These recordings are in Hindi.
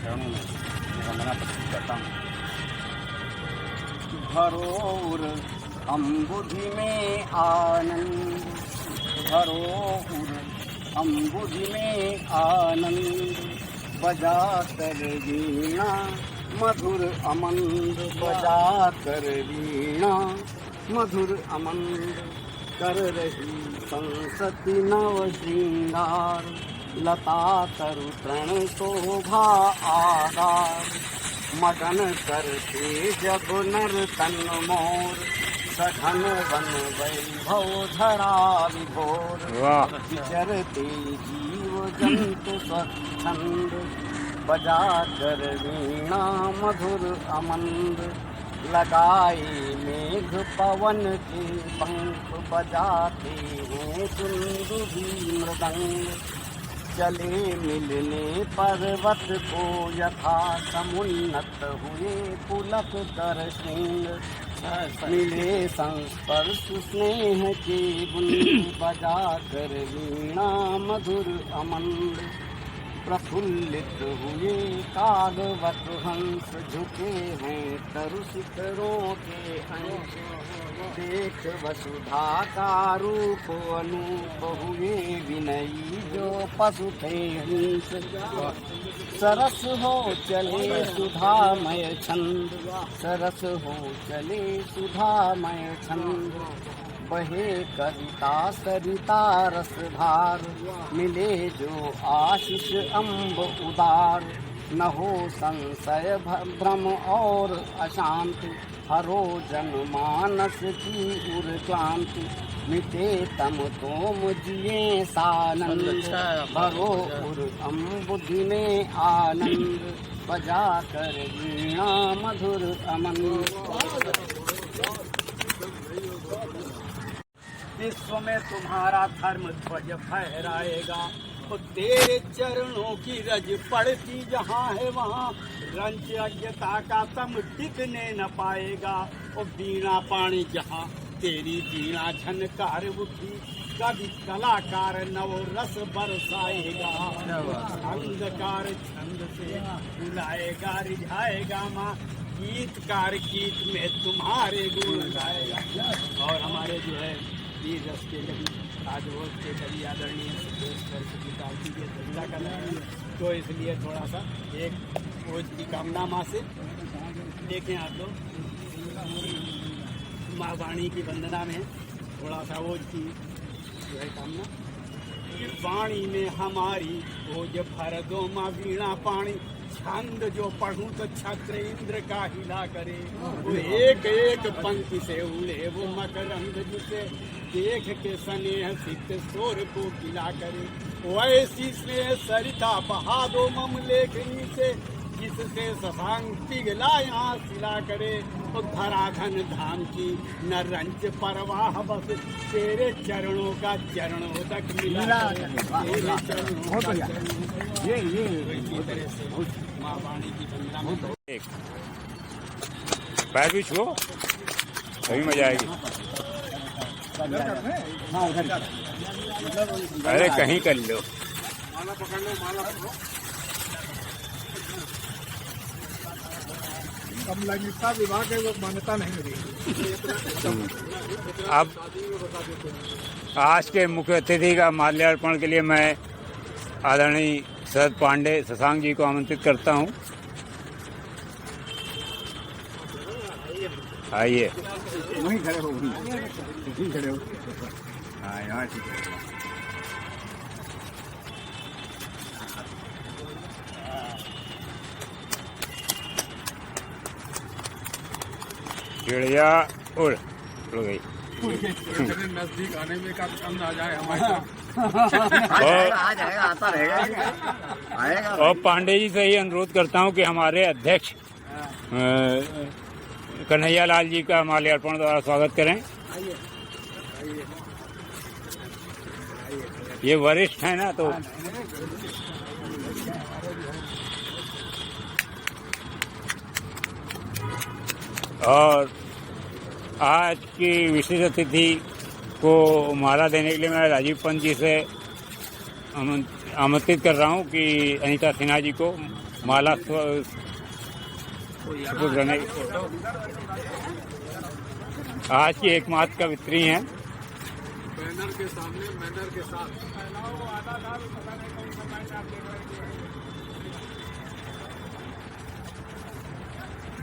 चरणों में वंदना प्रस्तुत करता हूँ। भरोर अम्बुधि में आनंद, भरोर अम्बुधि में आनंद, बजा कर वीणा मधुर अमंद, बजा कर वीणा मधुर अमंद, कर रही संसति नव श्रृंगार, लता तरु तृण शोभा आधार, मगन करते जब नर तन मोर, सघन वन वैभव धरा विभोर, विचरते जीव जंतु स्वच्छंद, बजा कर वीणा मधुर अमंद, लगाए मेघ पवन के पंख, बजाते हैं दुंदुभी मृदंग, चले मिलने पर्वत को यथा समुन्नत हुए पुलक कर सिंह, मिले संस्पर्श स्नेह के बुंद, बजा कर वीणा मधुर अमंद, प्रफुल्लित हुए कागवत हंस, झुके हैं तरु शिखरों के अंश, देख वसुधा का रूप अनूप, हुए विनयी जो पशु थे हिंस, सरस हो चले सुधामय छंद, सरस हो चले सुधामय छंद, बहे कविता सरिता रसधार, मिले जो आशीष अम्ब उदार, न हो संशय भ्रम और अशांति, हरो जनमानस की उर क्लांति, मिटे तम तोम जिए सानंद, भरो उर अम्बुधि में आनंद, बजा कर वीणा मधुर अमंद। विश्व में तुम्हारा धर्म ध्वज फहराएगा, तो तेरे चरणों की रज पड़ती जहाँ है वहाँ, रंच अज्ञता का तम टिकने न पाएगा, और बीणा पाणी जहाँ तेरी बीणा झनकार उठी, कभी कलाकार नव रस बरसाएगा, अंधकार छंद से बुलाएगा रिझाएगा माँ, गीतकार गीत में तुम्हारे गुण गाएगा। और हमारे जो है वीर रस के कवि आज रोज के कवि आदरणीय सरस्वती के चर्चा कर रहे हैं, तो इसलिए थोड़ा सा एक ओज की कामना माँ से देखें आप लोग, माँ वाणी की वंदना में थोड़ा सा ओज की जो है कामना, वाणी में हमारी ओज भर दो माँ वीणा पाणी, छंद जो पढ़ूं तो छत्र इंद्र का हिला करे, वो एक एक पंक्ति से उड़े वो मकरंद, जिसे देख के स्नेह सिक्त शोर को गिला करे, वैसी स्नेह सरिता बहा दो मम लेखनी से, जिससे शशांक पिघला यहाँ सिला करे, तो धराधन धाम की न रंच परवाह, बस तेरे चरणों का चरणोदक मिला, तेरे चरणों का माँ वाणी की वंदना में पैर भी छुओ तभी मजा आएगी। अरे कहीं कर लो, माला पकड़ लो, माला पकड़ो। समलैंगिकता विभाग है वो मान्यता नहीं मिली। अब आज के मुख्य अतिथि का माल्यार्पण के लिए मैं आदरणीय शरद पांडे शशांक जी को आमंत्रित करता हूं। आइए, वहीं खड़े हो, वहीं खड़े हो। हाँ यहाँ ठीक है। चिड़िया उड़ गई। नजदीक आने में का कम आ जाए हमारे आ जाएगा, आता रहेगा, आएगा। और पांडे जी से ही अनुरोध करता हूं कि हमारे अध्यक्ष कन्हैया लाल जी का माल्यार्पण द्वारा स्वागत करें। ये वरिष्ठ है ना, तो और आज की विशेष अतिथि को माला देने के लिए मैं राजीव पंत जी से आमंत्रित कर रहा हूं कि अनीता सिन्हा जी को माला आज की एकमात्र कवित्री हैं। बैनर के सामने बैनर के साथ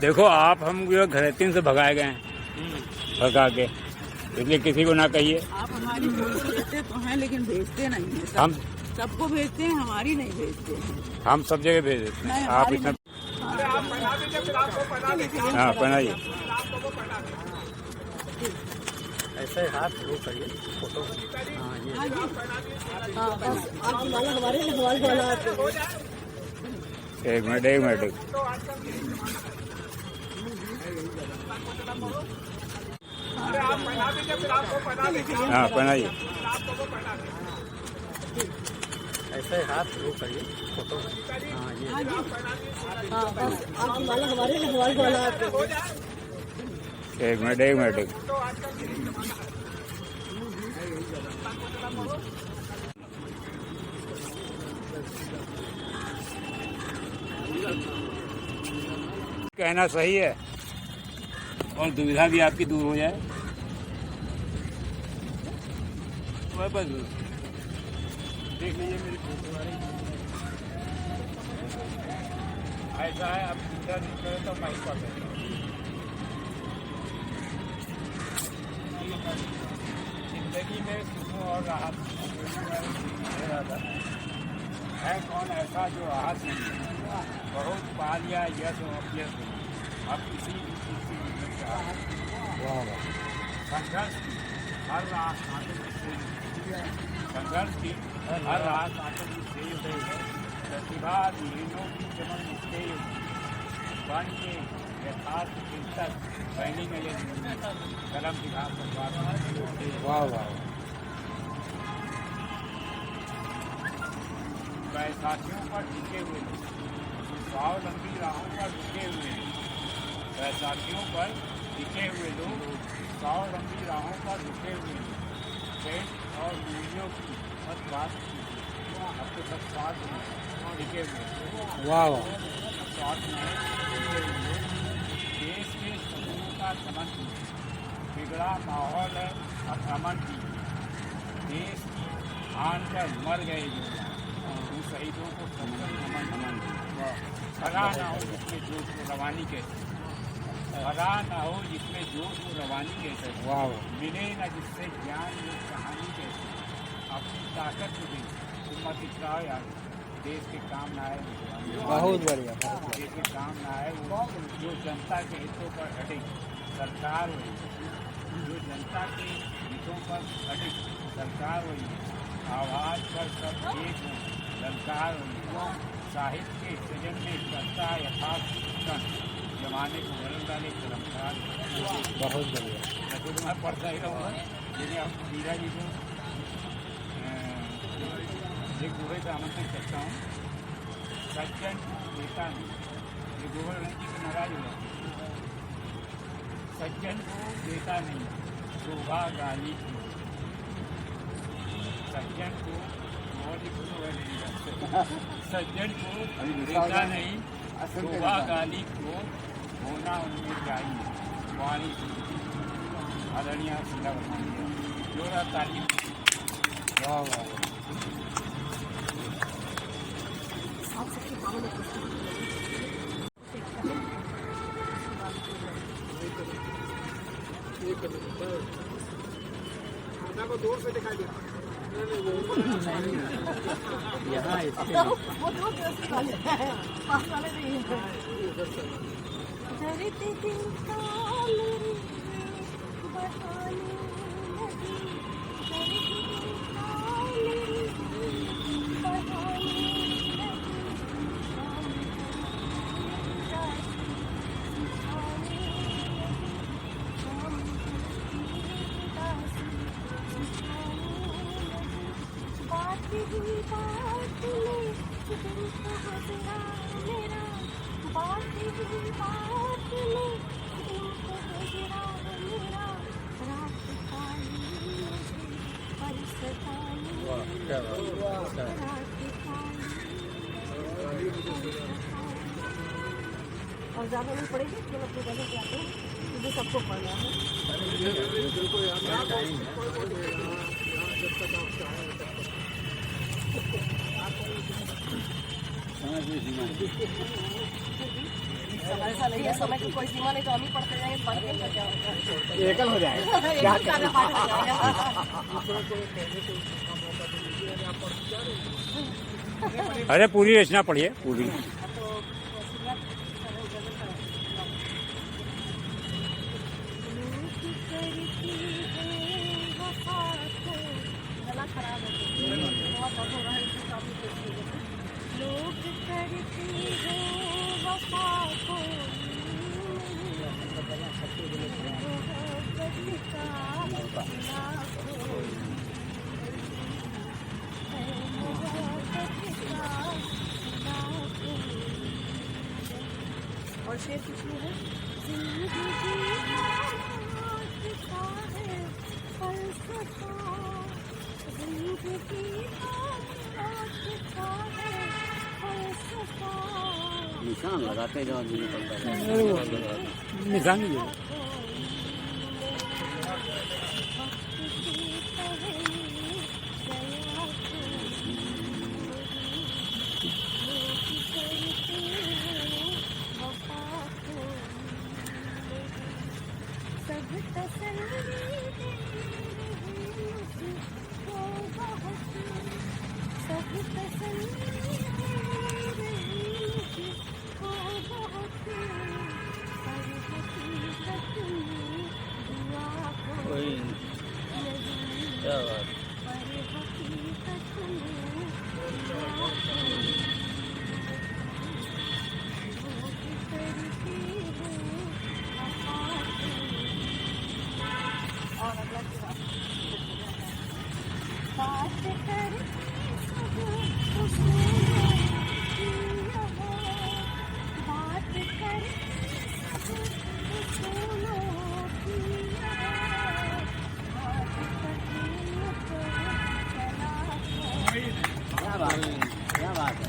देखो आप हम जो घरेतीन से भगाए गए हैं, भगा के, इसलिए किसी को ना कहिए। आप हमारी फोटो लेते तो हैं लेकिन भेजते नहीं हैं। हम सबको भेजते हैं, हमारी नहीं भेजते हैं। हम सब जगह भेज देते हैं। नहीं, आप हमारी इतना हाँ पहनाइए। ऐसे हाथ वो करिए फोटो। आपकी माला हमारे वाला एक मिनट हाँ पहनाइए। ऐसे हाथ वो करिए फोटो। आपकी माला हमारे वाला एक मिनट कहना सही है और दुविधा भी आपकी दूर हो जाए। बस देख लीजिए मेरी फोटो आ रही ऐसा है। आप दूसरा नहीं करें तो माइक कर देंगे। जिंदगी में सुकून और राहत है कौन ऐसा जो राहत नहीं बहुत पा लिया यश और यश अब किसी भी चीज से नहीं संघर्ष की हर रात संघर्ष की हर रात आतंक से है प्रतिभा विहीनों की चमन से बन के यथार्थ चिंतक पहली में कलम दिखा वाह वाह बैसाखियों पर टिके हुए स्वावलंबी राहों पर टिके हुए बैसाखियों पर टिके हुए लोग स्वावलंबी राहों पर रुके हुए पेट और मूल्यों की मत बात आपके सब स्वाद टिके हुए वाह स्वाद में देश के समूहों का समन बिगड़ा माहौल है अक्रमण की देश की आन पर मर गए जो उन शहीदों को नमन भगा ना हो जिसमें जोश को रवानी कैसे भगा ना हो जिसमें जोश को रवानी कैसे मिले ना जिससे ज्ञान में कहानी कैसे अपनी ताकत को दे हिम्मत इच्छा यार देश के काम ना आए बहुत बढ़िया देश के काम ना आए वो जो जनता के हितों पर हटे सरकार हुई जो जनता के हितों पर हटे सरकार हुई आवाज पर सब एक हो सरकार हुई साहित्य के सृजन में करता यथार्थ जमाने को बदल डाले कलमकार बहुत बढ़िया तो मैं पढ़ता ही रहूँगा यदि आप मीरा जी को एक दोहे का आमंत्रित करता हूँ सज्जन देता नहीं ये गोबर जी से नाराज हो जाती सज्जन को देता नहीं शोभा गाली सज्जन को सज्जन को देता नहीं शोभा गाली को होना उनमें चाहिए वाणी आदरणीय शिला जोरा तालीम वाह वाह को दूर से दिखाई दे रहा यहाँ क्या और ज़्यादा नहीं पड़ेगी तो अपने जगह पे आते हैं मुझे सबको पढ़ना है। समय ऐसा नहीं है, समय की कोई सीमा नहीं, तो हम ही पढ़ते जाएंगे, पढ़ते का क्या होता है, एकल हो जाएगा। एक ही का पाठ हो जाएगा। अरे पूरी रचना पढ़िए पूरी। गला खराब है बहुत हो रहा है, इसी काम में लोग करते हैं वफा को, और शेर कुछ नहीं है। निशान लगाते जाओ, निशान ही है। क्या बात। और अगला की बात कर क्या बात है।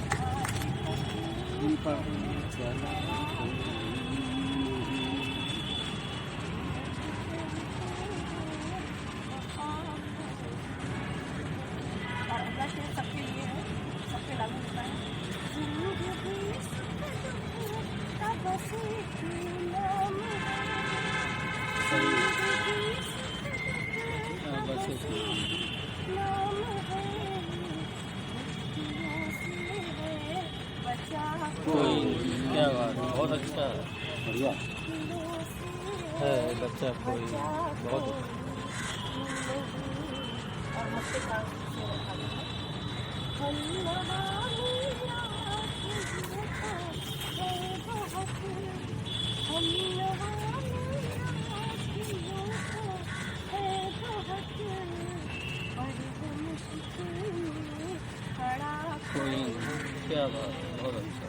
और अगला शेर सबके लिए है, सबके लागू होता है। क्या बात, बहुत अच्छा बढ़िया है बच्चा, कोई बहुत और मुझसे का क्या बात, बहुत अच्छा।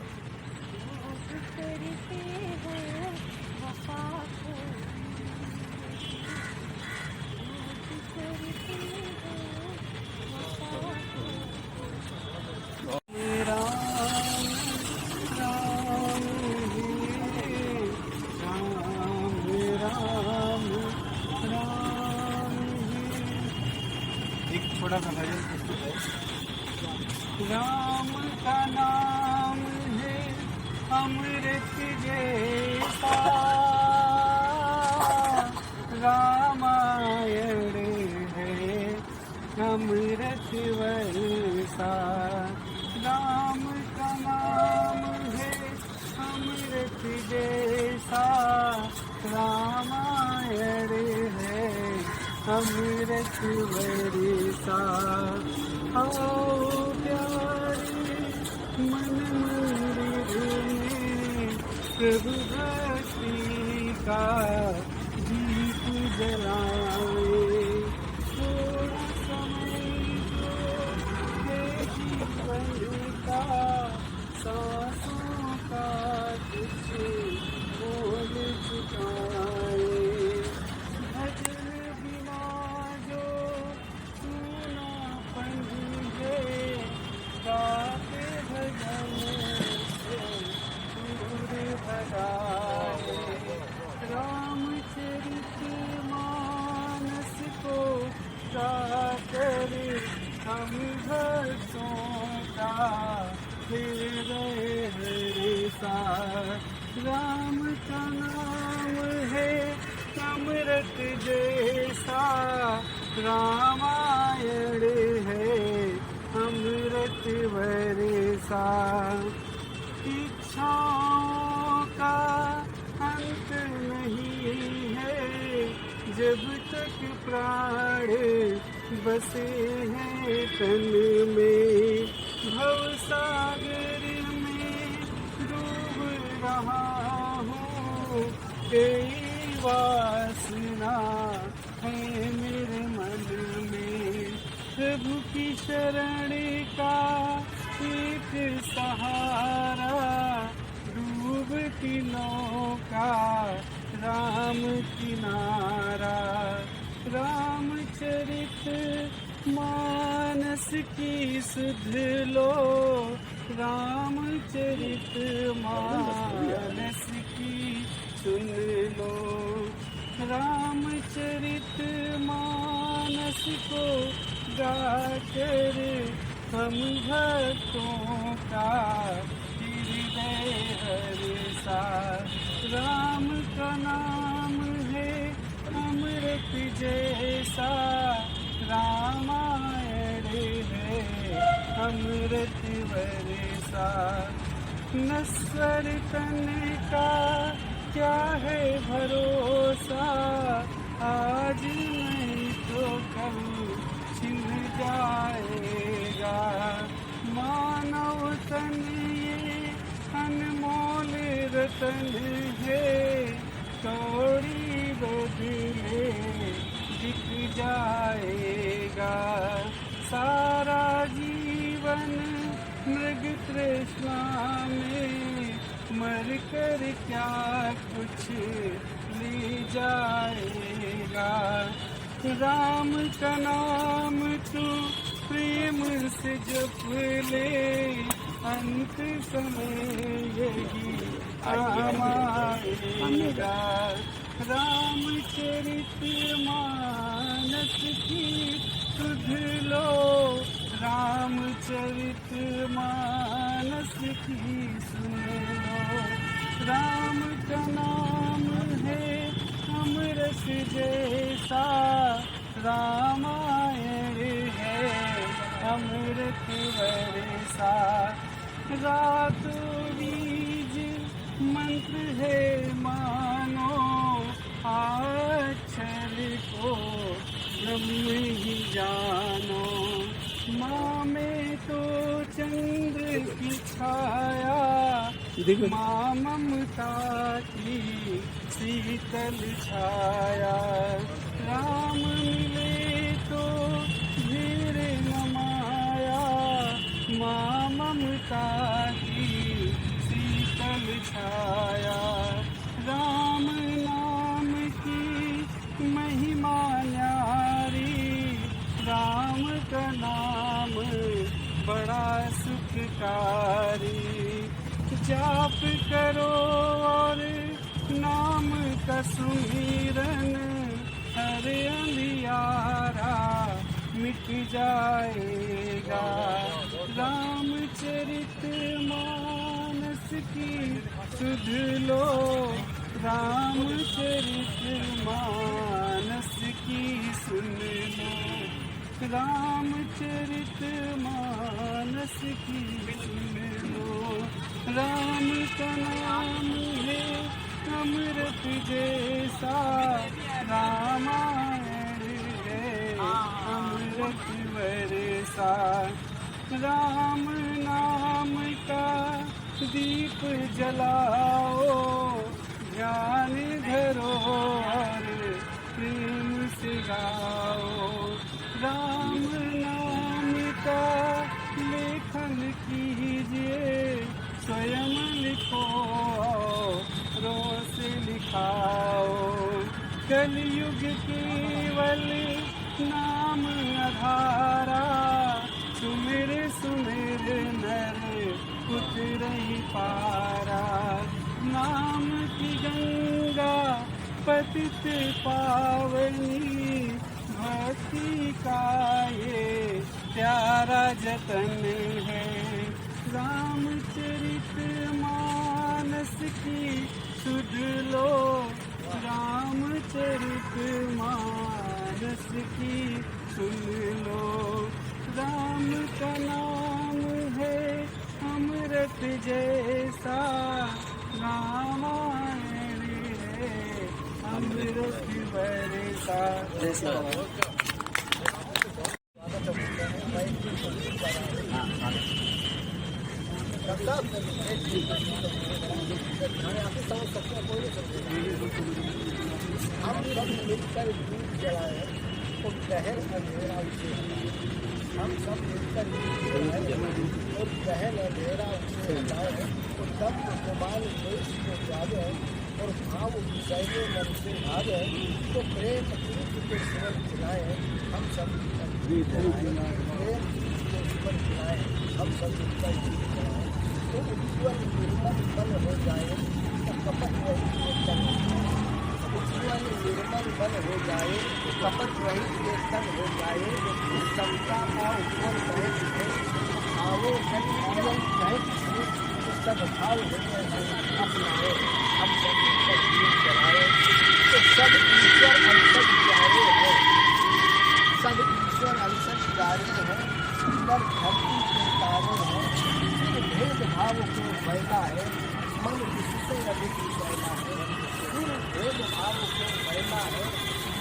एक छोटा सा भजन प्रस्तुत है। राम का नाम है अमृत जैसा, रामायण है अमृत वर्षा। राम का नाम है अमृत जैसा, रामायण है अमृत वर्षा। आओ प्यारे मन मंदिर में प्रभु भक्ति का दीप जलाए। थोड़ा समय दे जीवन का, सांसों का कुछ मोल चुकाए। भजन बिना जो सूनापन है, गाते भजन से दूर भगा। हम भक्तों का हृदय हरे सा। राम का नाम है अमृत जैसा, रामायण है अमृत बरसा। इच्छाओं का अंत नहीं है, जब तक प्राण बसे हैं तन में। भवसागर में डूब रहा हूँ, कई वासना है मेरे मन में। प्रभु की शरण का एक सहारा, डूबती नौका राम किनारा। रामचरित मानस की सुध लो, रामचरित मानस की सुन लो। रामचरित मानस को गाकर हम भक्तों का हृदय हर्षा। राम का नाम है अमृत जैसा, रामायण है अमृत बरसा। नश्वर तन का क्या है भरोसा, आज नहीं तो कल छिन जाएगा। मानव तन ये अनमोल रतन है, कौड़ी बदले बिक जाएगा। सारा जीवन मृग तृष्णा में मर कर क्या कुछ ले जाएगा। राम का नाम तू प्रेम से जप ले, अंत समय यही आएगा। रामचरित मानस की सुध लो, रामचरित मानस की सुन लो। राम का नाम है अमृत जैसा, रामायण है अमृत बरसा। रातों बीज मंत्र है मानो, अक्षर को ब्रह्म ही जानो। माँ में तो चंद्र की छाया, माँ ममता की शीतल छाया। राम मिले तो धीर न माया, माँ ममता की शीतल छाया। राम नाम की महिमा न्यारी, राम का नाम बड़ा सुखकारी। जाप करो और नाम का सुमिरन, हर अंधियारा मिट जाएगा। रामचरित मानस की सुध लो, रामचरित मानस की सुन लो। रामचरित मानस की सुन लो। राम का नाम है अमृत जैसा, रामायण है अमृत बरसा। राम नाम का दीप जलाओ, ज्ञान धरो और प्रेम से गाओ। राम नाम का लेखन कीजिए, स्वयं लिखो रोज लिखाओ। कलयुग केवल नाम आधारा, सुमिर सुमिर नर उतरहि पारा। नाम की गंगा पतित पावनी, भक्ति का ये प्यारा जतन है, रामचरित मानस की सुध लो, रामचरित मानस की सुन लो। राम का नाम है अमृत जैसा, रामायण है अमृत बरसा। हम सब मिलकर दीप जलाए और गहन अंधेरा उसे, हम सब मिलकर दीप जलाए और गहन अंधेरा उसे हटाए, और तब कुमार देश को जागे और भाव विषय मन से भागे, तो प्रेम प्रीत के स्वर खिलाए हम सब मिलकर दीप जलाए, प्रेम के स्वर खिलाए हम सब मिलकर दीप जलाए। तो उज्ज्वल निर्मल बन हो जाए, तो कपट रहित तन, उज्ज्वल निर्मल बन हो जाए, तो कपट रहित तन हो जाए। समता का ऊपर कहे आओ जन जीवन कहे सब भाव अपनाए, हम सब मिलकर दीप जलाए। तो सब ईश्वर अंतर प्यारे हैं, सब ईश्वर अंतर प्यारे हैं, सुंदर धरती के तारे हैं। भेदभाव को फैला है, मन जिससे अधिक फैला है, फिर भेदभाव को फैला है,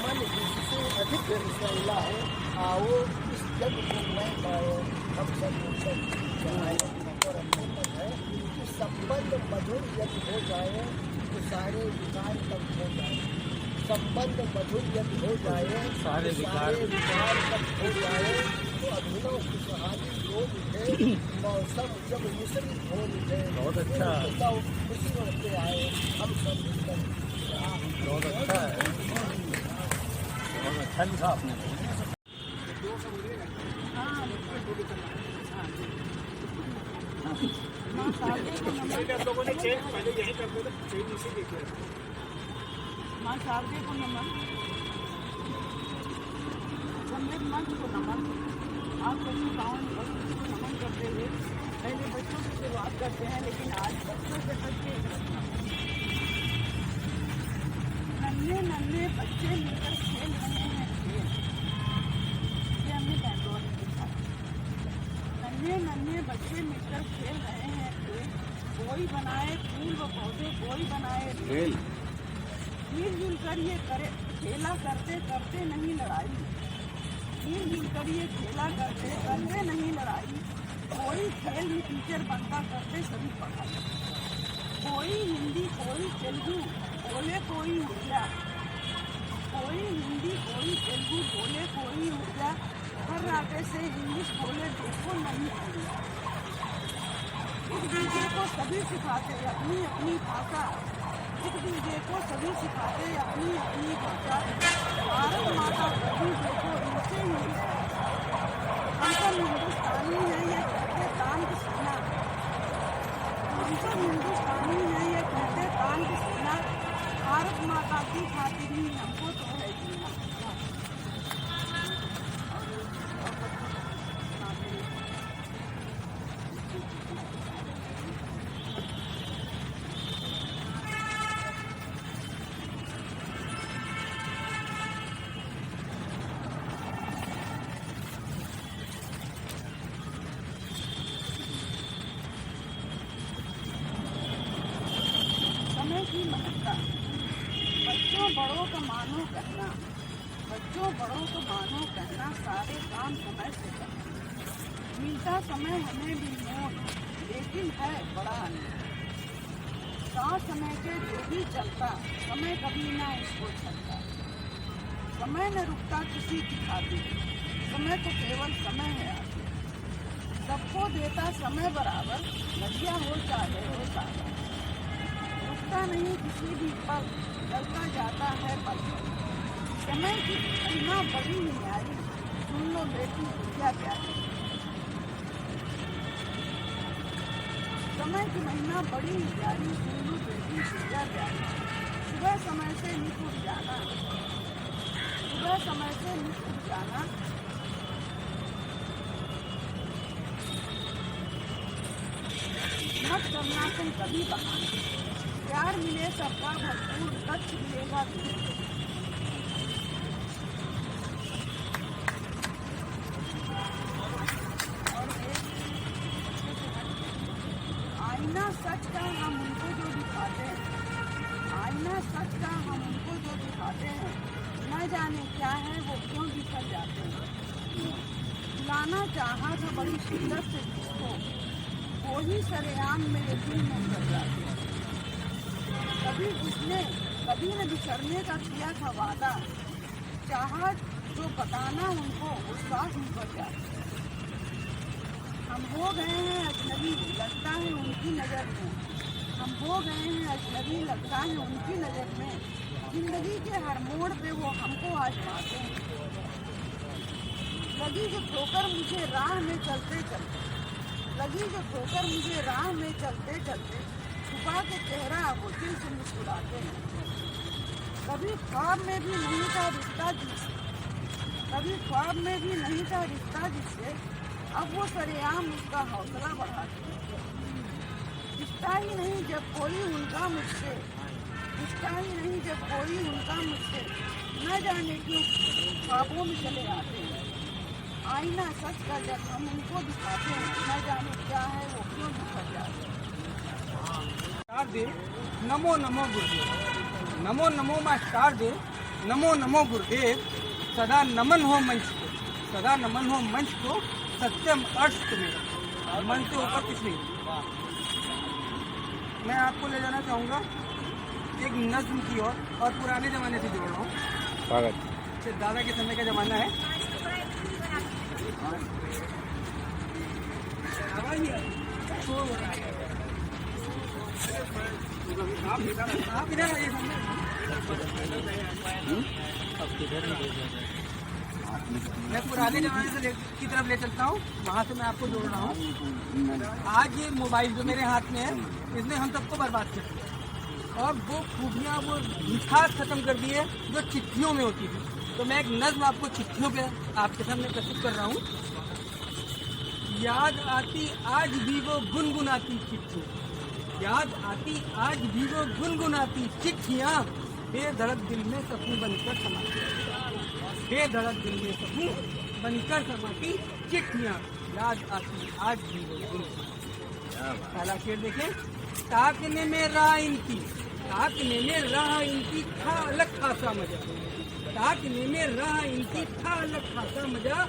मन जिससे अधिक फैला है। आओ इस जग को मैं पाए, हम सब मिलकर जलाए। और अंतर है कि संबंध मधुर यदि हो जाए तो सारे विकार तक हो जाए, संबंध मधुर यदि हो जाए सारे विकार तक हो जाए। तो अभिनव खुशहाली लोग उठे, मौसम जब मिश्रित हो उठे, बहुत अच्छा खुशी होते आए हम सब मिलकर। बहुत अच्छा है, बहुत अच्छा लिखा आपने। लोगों ने चेक पहले यही करते थे, चेक इसी देखिए। माँ शारदे को नमन, सम्यक मंच को नमन। आप बच्चों गाँव में बच्चों को नमन करते हुए पहले बच्चों की शुरुआत करते हैं, लेकिन आज बच्चों से बच्चे नन्हे नन्हे बच्चे मिलकर खेल रहे हैं खेल। ये हमने बैंगलोर में देखा। नन्हे नन्हे बच्चे मिलकर खेल रहे हैं खेल, कोई बनाए फूल व पौधे, कोई बनाए रेल। मिलजुल कर ये करे खेला करते करते नहीं लड़ाई, मिलजुल कर ये खेला करते करते नहीं लड़ाई। कोई खेल में टीचर बनता करते सभी पढ़ाई, कोई हिंदी कोई तेलुगु बोले कोई उड़िया, कोई हिंदी कोई तेलुगु बोले कोई उड़िया। हर राते से इंग्लिश बोले देखो नहीं उड़िया। एक दूसरे को सभी सिखाते अपनी अपनी भाषा, एक दूसरे को सभी सिखाते अपनी अपनी भाषा। भारत माता कभी देखो इनसे हम सब हिंदुस्तानी है ये कहते कान की सेना, हम सब हिंदुस्तानी है ये कहते कान की सेना। भारत माता की खातिर ही हमको तो है जीना। की महत्ता, बच्चों बड़ों का मानो कहना, बच्चों बड़ों को मानो कहना, सारे काम समय से करना। मिलता समय हमें भी मोल, लेकिन है बड़ा अनमोल। साथ समय के जो भी चलता, समय कभी ना इसको चलता। समय न रुकता किसी की खातिर, समय तो केवल समय है आखिर। सबको देता समय बराबर, नदिया हो चाहे हो सागर। नहीं किसी भी पल, चलता जाता है पल। समय की महिमा बड़ी न्यारी, सुन लो बेटी क्या प्यारी। समय की महिमा बड़ी न्यारी, सुन लो बेटी क्या प्यारी। सुबह समय से निकल जाना, सुबह समय से निकल जाना, मत करना तुम कभी बहाना, प्यार मिले सबका भरपूर, कष्ट मिलेगा दूर। आईना सच का हम उनको जो दिखाते हैं, आईना सच का हम उनको जो दिखाते हैं, न जाने क्या है वो क्यों बिखर जाते हैं। लाना चाहा था बड़ी शिद्दत से जिसको, वो ही सरेआम मेरे दिल में कर जाते हैं। कभी जिसने कभी न बिछड़ने का किया था वादा, चाहा जो बताना उनको विश्वास निकल जाते हैं। हम हो गए हैं अजनबी लगता है उनकी नज़र में, हम हो गए हैं अजनबी लगता है उनकी नज़र में। जिंदगी के हर मोड़ पे वो हमको आजमाते हैं। लगी जो ठोकर मुझे राह में चलते चलते, लगी जो ठोकर मुझे राह में चलते चलते, छुपा के चेहरा वो दिल से मुस्कुराते हैं। कभी ख्वाब में भी नहीं था रिश्ता जिससे, कभी ख्वाब में भी नहीं था रिश्ता जिससे, अब वो सरेआम उसका हौसला बढ़ाते हैं। रिश्ता ही नहीं जब कोई उनका मुझसे, रिश्ता ही नहीं जब कोई उनका मुझसे, न जाने क्यों ख्वाबों में चले आते हैं। आईना सच का जब हम उनको दिखाते हैं, न जाने क्या है वो क्यों बिखर जाते हैं। स्टार दे नमो नमो गुरुदेव, नमो नमो माँ स्टार दे नमो नमो गुरुदेव। सदा नमन हो मंच को, सदा नमन हो मंच को, सत्यम अर्थ में मन से ऊपर कुछ नहीं। मैं आपको ले जाना चाहूँगा एक नज्म की ओर, और पुराने ज़माने से जोड़ रहा हूँ। स्वागत। दादा के समय का ज़माना है। आप इधर आइए सामने। मैं पुराने जमाने से की तरफ ले चलता हूँ, वहाँ से मैं आपको जोड़ रहा हूँ। आज ये मोबाइल जो मेरे हाथ में है, इसने हम सबको बर्बाद कर दिया, और वो खूबियाँ, वो मिठास खत्म कर दी है जो चिट्ठियों में होती थी। तो मैं एक नज्म आपको चिट्ठियों पे आपके सामने प्रस्तुत कर रहा हूँ। याद आती आज भी वो गुनगुनाती चिट्ठी, याद आती आज भी वो गुनगुनाती चिट्ठियाँ, बेधड़क दिल में सपने बनकर समाती, बेधड़क दिल में सपने बनकर समाती चिट्ठियाँ, याद आती आज भी वो गुनगुनाती। पहला शेर देखें। ताकने में राह इनकी, ताकने में राह इनकी था अलग खासा मजा, ताकने में राह इनकी था अलग खासा मजा।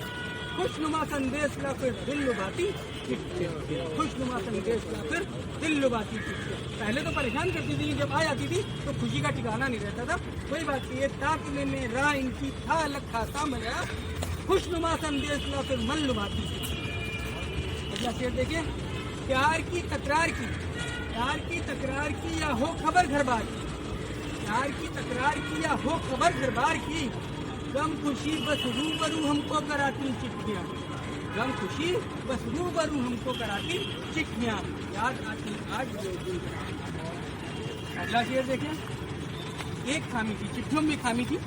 खुशनुमा संदेश ला फिर दिल लुभाती चिट्ठियाँ, खुशनुमा संदेश ला फिर दिल लुभाती चिट्ठियाँ। पहले तो परेशान करती थी, जब आ जाती थी तो खुशी का ठिकाना नहीं रहता था। कोई बात नहीं है। ताकने में राह इनकी था अलग खासा मजा, खुशनुमा संदेश ला फिर मन लुभाती चिट्ठियाँ। अगला शेर देखिए। प्यार की तकरार की, प्यार की तकरार की या हो खबर घर बार की, प्यार की तकरार की या हो खबर घर बार की, गम खुशी बस रूबरू हमको कराती चिट्ठियाँ, गम खुशी बस रूबरू हमको कराती चिट्ठियाँ, याद आती आज वो दिन। अगला शेर देखें। एक खामी थी, चिट्ठियों में खामी थी,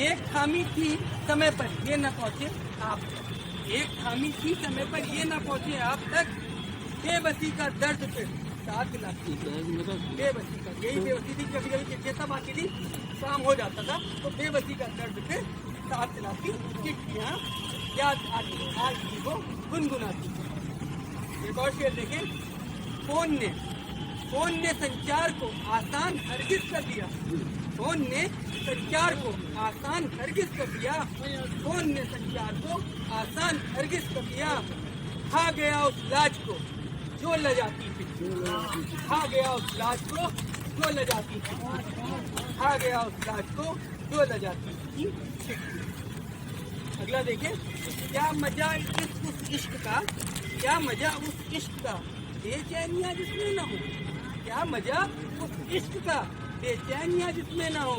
एक खामी थी समय पर ये न पहुँचे आप तक, एक खामी थी समय पर ये न पहुँचे आप तक, बेबसी का दर्द पे साथ लाती, बेबसी का, यही बेबसी थी। कभी कभी चिट्ठियाँ सब आती थी, शाम हो जाता था तो बेबसी का दर्द पे साथ लाती चिट्ठियाँ, याद आती आज भी वो गुनगुनाती। एक और शेर देखें। फोन ने संचार को आसान हरगिज कर दिया, फोन ने संचार को आसान हरगिज कर दिया, फोन ने संचार को आसान हरगिज कर दिया। खा गया उस लाज को जो लजाती थी, खा गया उस लाज को जो लजाती थी, खा गया उस लाज को जो लजाती थी। अगला देखें। क्या मजा उस इश्क का, क्या मजा उस इश्क का, बेचैनियाँ जिसमें न हो, क्या मजा उस इश्क का, बेचैनियाँ जिसमें न हो,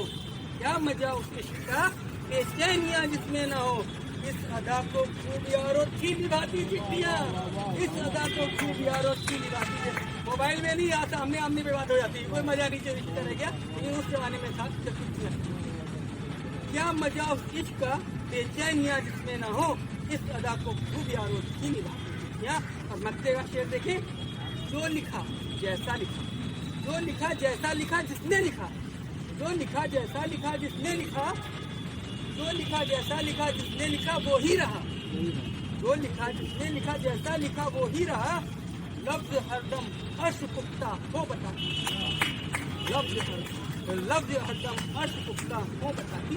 क्या मजा उस इश्क का, बेचैनियाँ जिसमें न हो। इस अदा को खूब यारों थी निभाती चिट्ठियाँ, इस अदा को खूब यारों थी निभाती चिट्ठियाँ। मोबाइल में नहीं आता, आमने आमने पे बात हो जाती, कोई मजा नीचे रिश्ता रह गया। ये उस जमाने में था जब चिट्ठियाँ। क्या मजा उस इश्क का बेचैनियां जिसमें न हो, इस अदा को खूब यारो की निभा। या और मत्ते का शेर देखें, जो लिखा जैसा लिखा, जो लिखा जैसा लिखा जिसने लिखा, जो लिखा जैसा लिखा जिसने लिखा, जो लिखा जैसा लिखा जिसने लिखा वो ही रहा, जो लिखा जिसने लिखा जैसा लिखा वो ही रहा। लफ्ज हरदम अर्श पुख्ता हो बताती, लफ्ज हरदम अर्श पुख्ता हो बताती।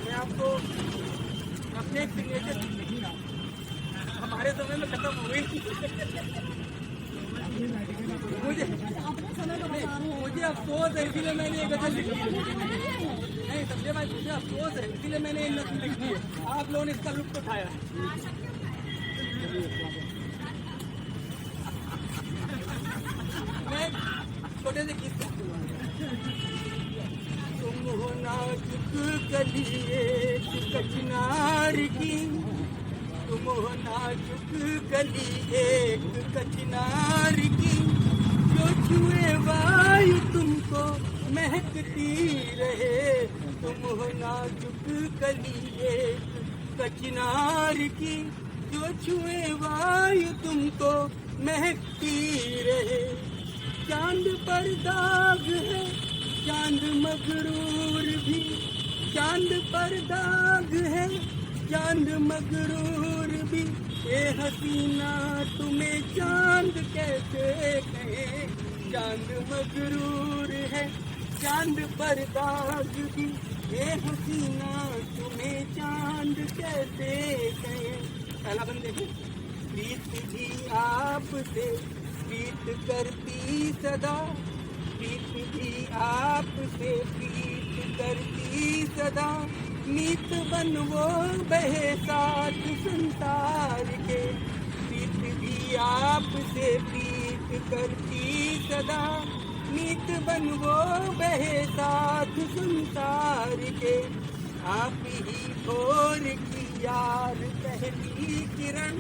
मैं आपको अपने एक सिग्नेचर हमारे समय में खत्म हो गई। मुझे अफसोस है, इसीलिए मैंने ये गजल लिखी है। नहीं समझे भाई, मुझे अफसोस है, इसीलिए मैंने ये नस्ल लिखी है। आप लोगों ने इसका लुत्फ उठाया। मैं छोटे से गीत गाता हूँ। तुम हो नाजुक कली एक कचनार की, तुम हो नाजुक कली एक कचनार की, जो छुए वायु तुमको महकती रहे। तुम हो नाजुक कली एक कचनार की, जो छुए वायु तुमको महकती रहे। चांद पर दाग है, चांद मगरूर भी, चांद पर दाग है, चांद मगरूर भी। ए हसीना तुम्हें चांद कैसे कहे, चांद मगरूर है, चांद पर दाग भी। ए हसीना तुम्हें चांद कैसे कहे। पहला बंद देखें, प्रीत भी आपसे प्रीत करती सदा, प्रीत भी आपसे प्रीत करती सदा। मीत बन वो बहे साथ संसार के, प्रीत भी आपसे प्रीत करती सदा। मीत बन वो बहे साथ संसार के। आप ही भोर की यार पहली किरण,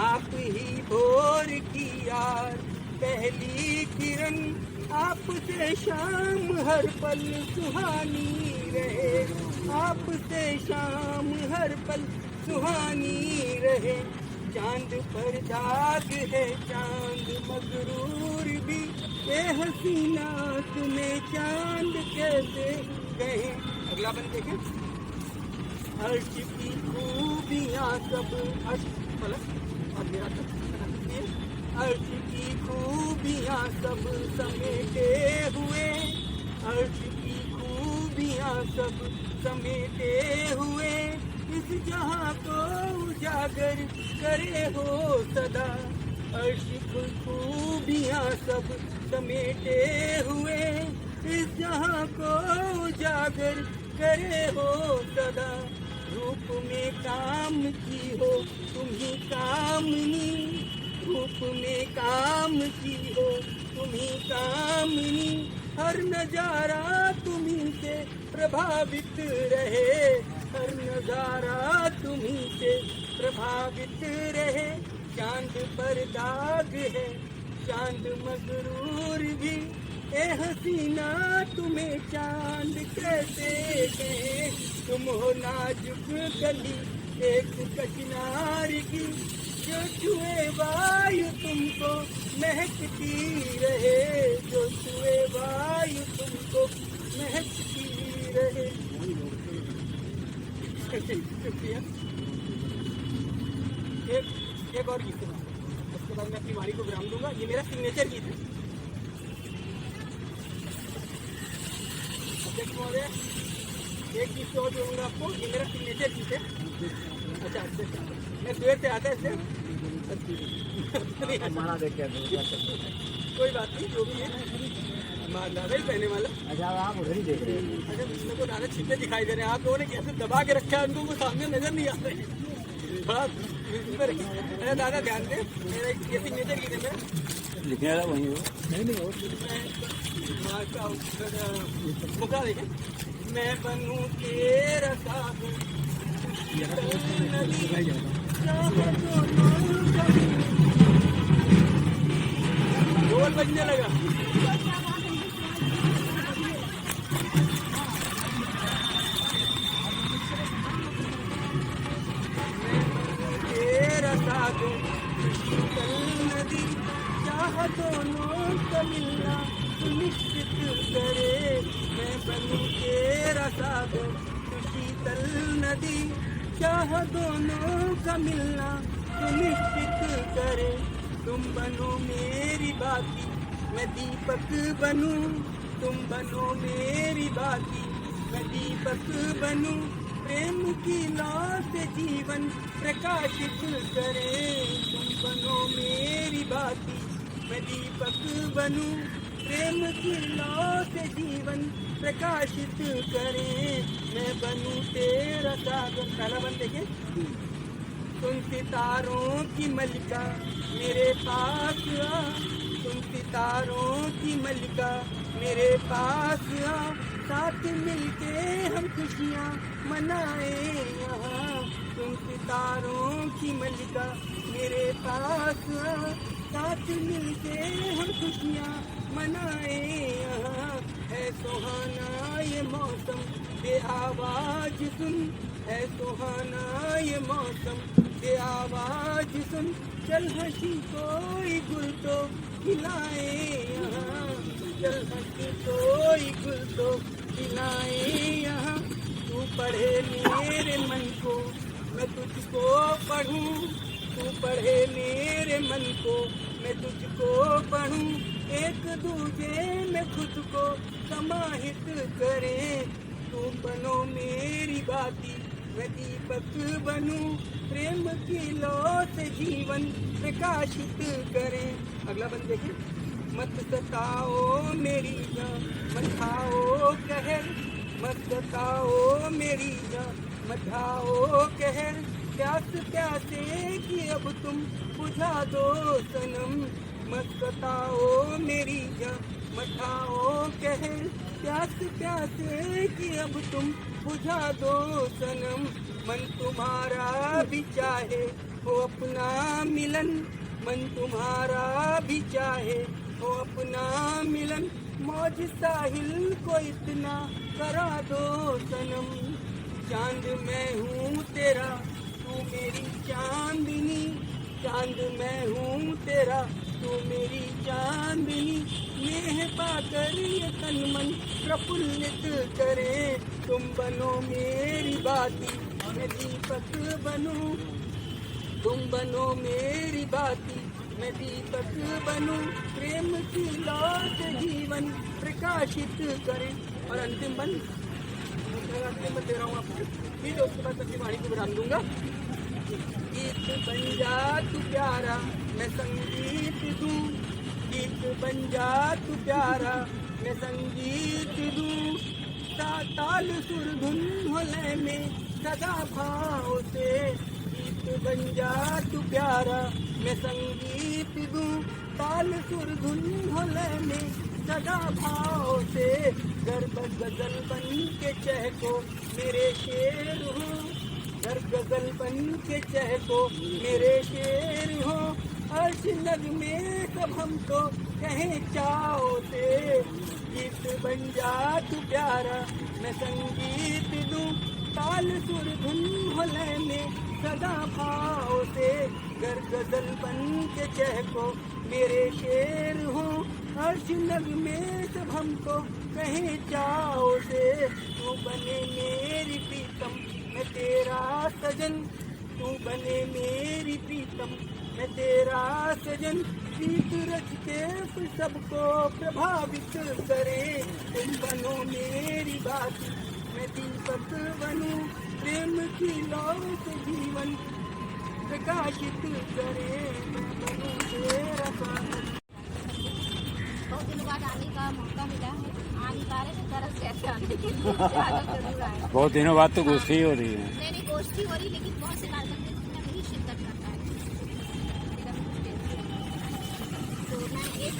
आप ही भोर की यार पहली किरण। आपसे शाम हर पल सुहानी रहे, आपसे शाम हर पल सुहानी रहे। चांद पर दाग है, चांद मगरूर भी। ए हसीना तुम्हें चांद कैसे कहे। अगला बंद देखें, अर्श की खूबियाँ सब अर्श पलक और मेरा अर्श की खूबियाँ सब समेटे हुए, अर्श की खूबियाँ सब समेटे हुए। इस जहाँ को उजागर करे हो सदा, अर्श की खूबियाँ सब समेटे हुए। इस जहाँ को उजागर करे हो सदा। रूप में काम की हो तुम ही कामनी, रूप में काम की हो तुम ही कामनी। हर नजारा तुम्ही से प्रभावित रहे, हर नजारा तुम्ही से प्रभावित रहे। चांद पर दाग है, चांद मगरूर भी। ए हसीना तुम्हें चांद कैसे कहे। तुम हो नाजुक कली एक कचनार की, जो छुए वायु तुमको महकती रहे, जो छुए वायु तुमको महकती रहे। एक और गीत है, उसके बाद मैं अपनी वाणी को विराम दूंगा। ये मेरा सिग्नेचर गीत है। अध्यक्ष महोदय, एक गीत और दूंगा आपको, ये मेरा सिग्नेचर गीत है। अच्छा अध्यक्ष, मैं देर से आता है इससे कोई बात नहीं, जो भी है दादा ही पहने वाला। अच्छा आप उधर ही देख रहे हैं। अच्छा मेरे को दादा छिपे दिखाई दे रहे हैं, आप लोगों ने कैसे दबा के रखा है उनको, वो सामने नजर नहीं आ रहे। अरे दादा ध्यान दें, मेरा ये सिग्नेचर गीत है। मैं लिखने वाला वहीं हो। नहीं मुखा देखें, मैं बनूं तेरा साहब, ढोल बजने लगा। दोनों का मिलना सुनिश्चित करे, मैं बनूं तेरा सागर तू शीतल नदी। चाह दोनों का मिलना सुनिश्चित करे, तुम बनो मेरी बाती मैं दीपक बनूं, तुम बनो मेरी बाती मैं दीपक बनूं। प्रेम की लौ से जीवन प्रकाशित करे, तुम बनो मेरी बाती मैं दीपक बनूं। प्रेम की लौ से जीवन प्रकाशित करे, मैं बनूं तेरा सागर। पहला बन देखिए, तुम सितारों की मलिका मेरे पास आ, तुम सितारों की मलिका मेरे पास आ। साथ मिलके हम खुशियाँ मनाए यहाँ, तुम सितारों की मलिका मेरे पास आ। साथ मिलके हम खुशियाँ मनाए यहाँ, है सुहाना ये मौसम ये आवाज सुन, है सुहाना ये मौसम ये आवाज सुन। चल हंसी कोई गुल तो खिलाए यहाँ, चल हंसी कोई गुल तो खिलाए यहाँ। तू पढ़े मेरे मन को मैं तुझको पढ़ूं, तू पढ़े मेरे मन को मैं तुझको पढ़ूं। एक दूजे में खुद को समाहित करें, तू बनो मेरी बाती मैं दीपक बनूं। प्रेम की लौ से जीवन प्रकाशित करें। अगला बंद देखिए, मत सताओ मेरी जान मत खाओ कहर, मत सताओ मेरी जान मत खाओ कहर। प्यास प्यासे की अब तुम बुझा दो सनम, मत सताओ मेरी जान मत खाओ कहर। प्यास प्यासे की अब तुम बुझा दो सनम, मन तुम्हारा भी चाहे हो अपना मिलन, मन तुम्हारा भी चाहे हो अपना मिलन। मौज साहिल को इतना करा दो सनम, चांद मैं हूँ तेरा तू मेरी चांदनी, चांद मैं हूँ तेरा तू मेरी चांदनी। नेह पाकर ये तन मन प्रफुल्लित करे, तुम बनो मेरी बाती मैं दीपक बनूं, तुम बनो मेरी बाती मैं दीपक बनूं। प्रेम की लौ से जीवन प्रकाशित करे। और अंतिम बंद अंतिम बंद दे रहा हूँ आपको, फिर उसके बाद अपनी वाणी को विराम दूंगा। गीत बन जा तू प्यारा मैं संगीत दूं, गीत बन जा तू प्यारा मैं संगीत दूं। ताल सुर धुन होले में सदा भाव से, गीत बन जा तू प्यारा मैं संगीत दूं। ताल सुर धुन होले में सदा भाव से, गर्भ गजल बन के चहको मेरे शेर हो, गर्भ गजल बन के चहको मेरे शेर हो। अर्श नग में सब हमको कहे चाओ से, गीत बन जा तू प्यारा मैं संगीत दूं। ताल सुर धुन होले में सदा भाव से, गर गजल बन के चहको मेरे शेर हो। अर्श नग में सब हमको कहे चाओ से, तू बने मेरी प्रीतम मैं तेरा सजन, तू बने मेरी प्रीतम मैं तेरा सजन। प्रीत रच के सबको प्रभावित करे, तुम बनो मेरी बात मैं दीपक बनूं। प्रेम की लौ से जीवन प्रकाशित करे, मैं बनूं तेरा सागर। बहुत दिनों बाद आने का मौका मिला है, आ नहीं पा रहे तो तरस कैसे आने के लिए जरूर आए। बहुत दिनों बाद तो गोष्ठी हो रही है। नहीं गोष्ठी हो रही, लेकिन बहुत से कार्यक्रम में भी शिरकत करता है। तो मैं एक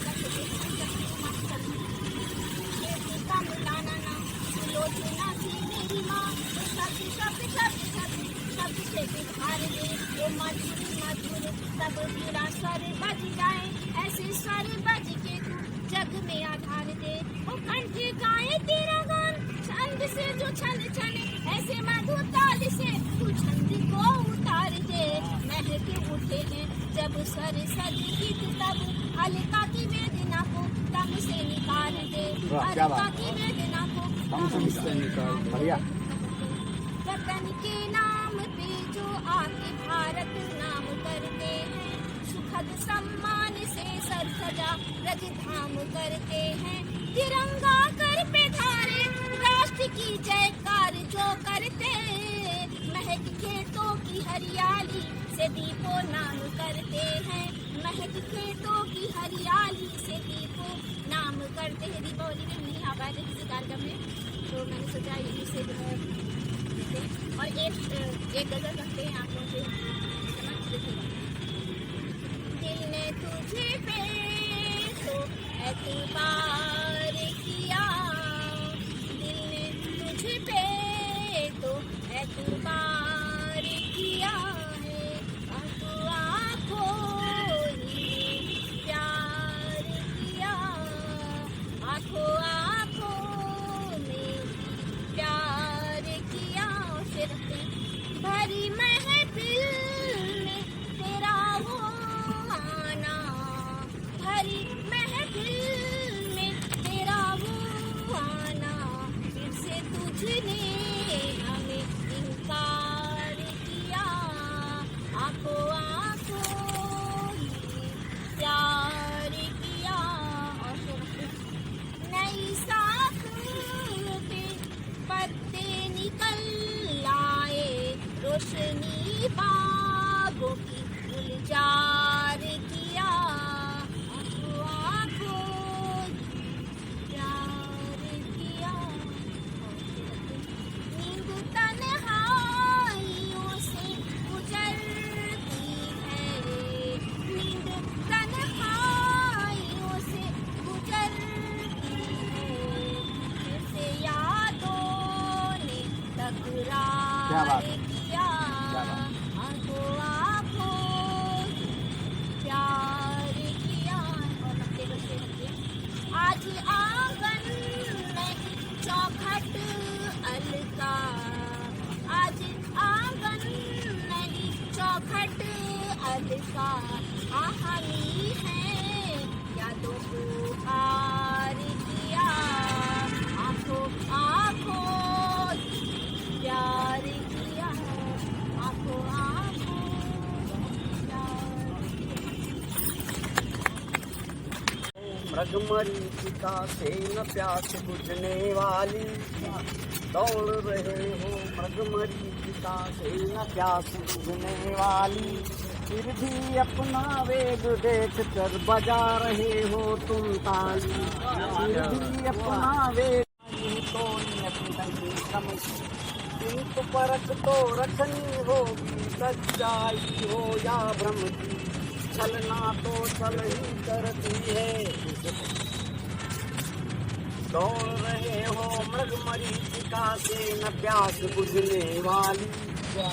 सारे बज जाए ऐसे सारे बज के तू जग में आधार दे। वो कंठ गाए तेरा गान छंद से जो छंद छने, ऐसे मधुर ताल से तू छंद को उतार दे। महके उठे हैं जब स्वर सज गीत तब अलका की वेदना को तम से निकाल दे, अलका की वेदना को तम से निकाल दे। वतन के नाम पे जो आके भारत नाम करते हैं, सुखद सम्मान से सर सजा रज धाम करते हैं। तिरंगा कर पे धारे राष्ट्र की जयकार जो करते, महक खेतों की हरियाली से दीपो नाम करते हैं, महक खेतों की हरियाली से दीपो नाम करते हैं। दीपावली में नहीं आ पाए थे किसी कार्यक्रम में, तो मैंने सोचा यहीं से जो है और एक गजल रखते हैं आप लोगों से। दिल ने तुझे पे तो एतबार किया, दिल ने तुझे पे तो एतबार किया है, आंखों ने प्यार किया, आंखों में प्यार किया। फिर भरी महफिल में तेरा वो आना, भरी महफिल में तेरा वो आना, फिर से तुझने हमें इनकार किया, आंखों ने प्यार किया। और नई साख पे पत्ते निकल आए, रोशनी बागों की गुलजार किया, आंखों प्यार किया। नींद तन्हाइयों से गुजरती है, नींद तन्हाइयों से गुजरती है, फिर से यादों ने तकरार किया, आंखों प्यार किया। और नक्के बच्चे आज आंगन में चौखट अलका, आज आंगन में चौखट अलका, आहानी है यादों को हार किया, आंखों प्यार किया, आंखों मृगमरीचिका से न प्यास बुझने वाली, दौड़ रहे हो मृगमरीचिका से न प्यास बुझने वाली, फिर भी अपना वेग देख कर बजा रहे हो तुम ताली, फिर भी अपना वेग तो नहीं समझ, किंतु परख तो रखनी होगी, सच्चाई हो या भ्रम की, चलना तो चल ही करती है। दौड़ रहे हो मृगमरीचिका से न प्यास बुझने वाली,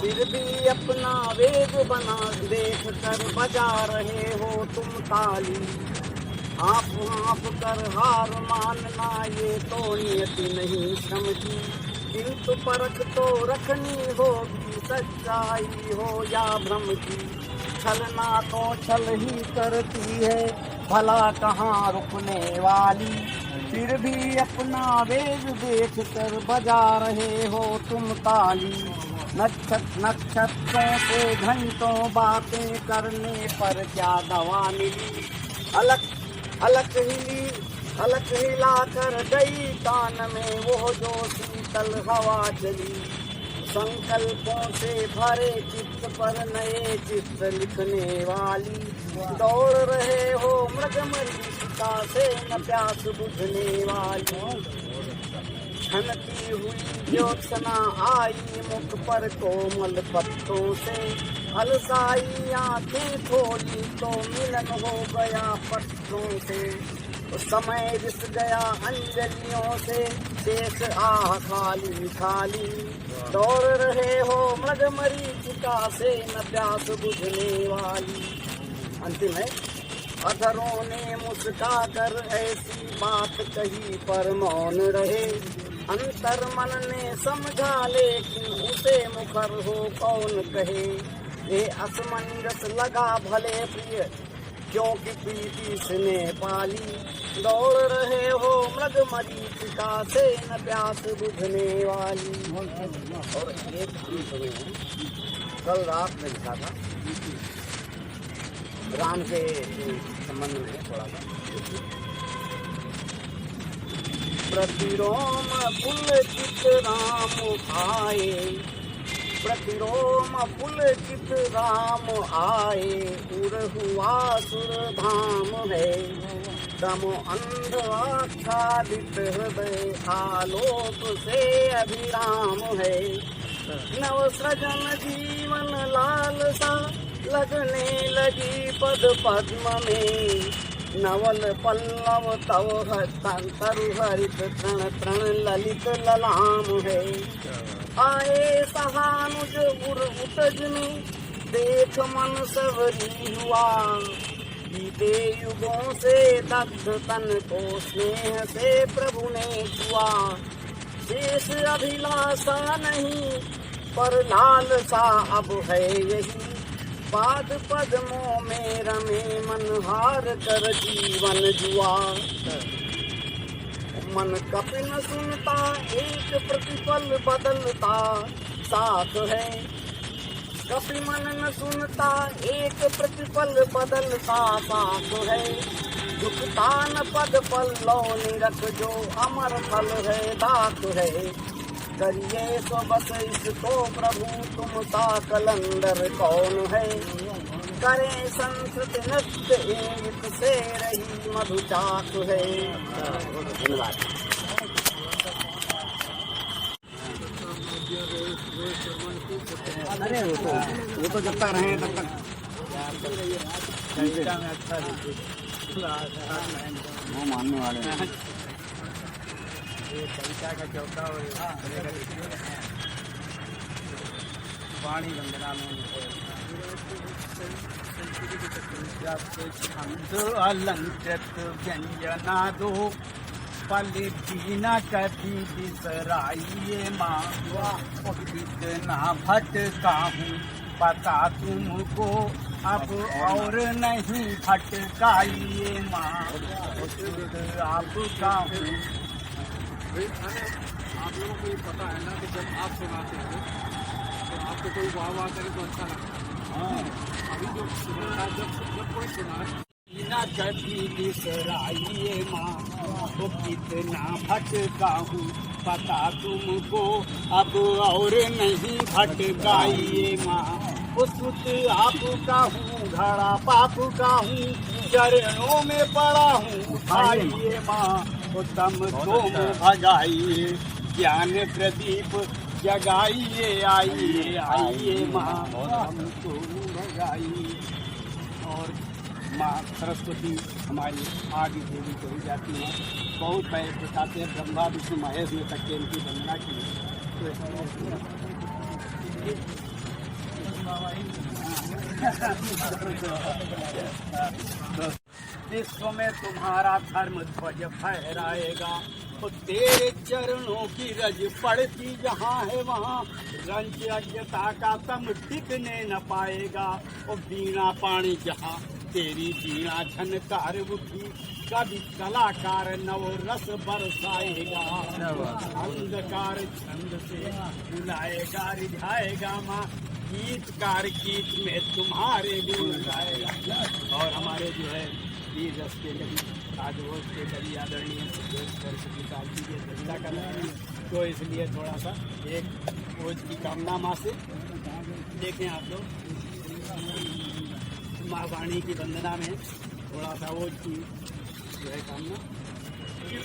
फिर भी अपना वेग बना देख कर बजा रहे हो तुम ताली, आप कर हार मानना ये तो नियति नहीं समझी, किंतु परख तो रखनी होगी, सच्चाई हो या भ्रम की, चलना तो चल ही करती है, भला कहाँ रुकने वाली, फिर भी अपना वेग देख कर बजा रहे हो तुम ताली, नक्षत्रों से घंटों बातें करने पर क्या दवा मिली, अलग हिला कर गई कान में वो जो शीतल हवा चली, संकल्पों से भरे चित्त पर नए चित्र लिखने वाली, दौड़ रहे हो मृगमरीचिका से न प्यास बुझने वाली, छनती हुई ज्योत्सना आई मुख पर कोमल पत्तों से, अलसाई आंखें खोली तो मिलन हो गया पत्तों से, उस समय रिस गया अंजलियों से, शेष आह खाली खाली, दौड़ रहे हो मृगमरीचिका से न प्यास बुझने वाली। अंतिम है, अधरों ने मुस्का कर ऐसी बात कही पर मौन रहे, अंतर मन ने समझा लेकिन उसे मुखर हो कौन कहे, ये असमंजस लगा भले प्रिय, क्योंकि प्रीति स्ने पाली। दौड़ रहे हो मृग मरीचिका से न प्यास बुझने वाली। और एक कल रात में लिखा था राम के संबंध में थोड़ा सा। प्रतिरोम पुलकित राम आए, प्रतिरोम पुलकित राम आए। उर हुआ सुर धाम है, दम अंध आच्छादित हृदय आलोक से अभिराम है। नव सृजन जीवन लालसा लगने लगी पद पद्म में। नवल पल्लव तव तरु हरित तृण तृण ललित ललाम है। आए सहानुज उर उतजनी, देख मन सवरी हुआ। बीते युगों से दग्ध तन को स्नेह से प्रभु ने छुआ। शेष अभिलाषा नहीं पर लालसा अब है यही। पाद पद्मों में रमे मन हार कर जीवन जुआ। मन कपिन सुनता एक प्रतिपल बदलता साथ है। कपि मन न सुनता एक प्रतिपल बदलता साथ है। झुकता न पद पल्लव निरख जो अमर फल है दात है। करिए सो बस इसको प्रभु तुम सा कलंदर कौन है। करें संस्कृत नृत्य एक से रही मधुचाक है। धन्यवाद। अरे वो तो जब तक रहे तब तक में अच्छा वो मानने वाले हैं। कविता का चौथा और वाणी वंदना में छंद अलंकृत व्यंजना दो पल दीना कभी बिसराइए माँ। कितना भटका हूँ पता तुमको अब और नहीं भटकाइए माँ। आपका हूँ। आप लोगों को ये पता है ना कि जब आप सुनाते हो तो आपको कोई वाह वाह करे तो अच्छा लगता है। हाँ, अभी जो जब कोई सुना बिना कभी बिसराइए माँ। तो कितना भटका हूँ पता तुमको अब और नहीं भटकाइए माँ। उस आपका हूँ घड़ा पाप का हूँ चरणों में पड़ा हूँ उठाइए माँ। उत्तम तुम भगाइए ज्ञान प्रदीप जगाइए। आइए आइए माँ हम तुम भगाइए। और माँ सरस्वती हमारी आदि देवी कही जाती है। बहुत बड़े प्रकार से ब्रह्मा विष्णु महेश ने तक के इनकी वंदना की। विश्व में तुम्हारा धर्म ध्वज फहराएगा। तो तेरे चरणों की रज पड़ती जहाँ है वहाँ रंच अज्ञता का तम टिकने न पाएगा। और बीणा पाणी जहाँ तेरी बीणा झनकार उठी कभी कलाकार नव रस बरसाएगा। अंधकार छंद से बुलाएगा रिझाएगा माँ। गीतकार गीत में तुम्हारे गुण गाएगा। और हमारे जो है वीर रस के कवि राजभोज के कवि आदरणीय सरस्वती साल की ये चर्चा कर रहे हैं। तो इसलिए थोड़ा सा एक ओज की कामना माँ से देखें आप लोग। माँ वाणी की वंदना में थोड़ा सा ओज की जो है कामना।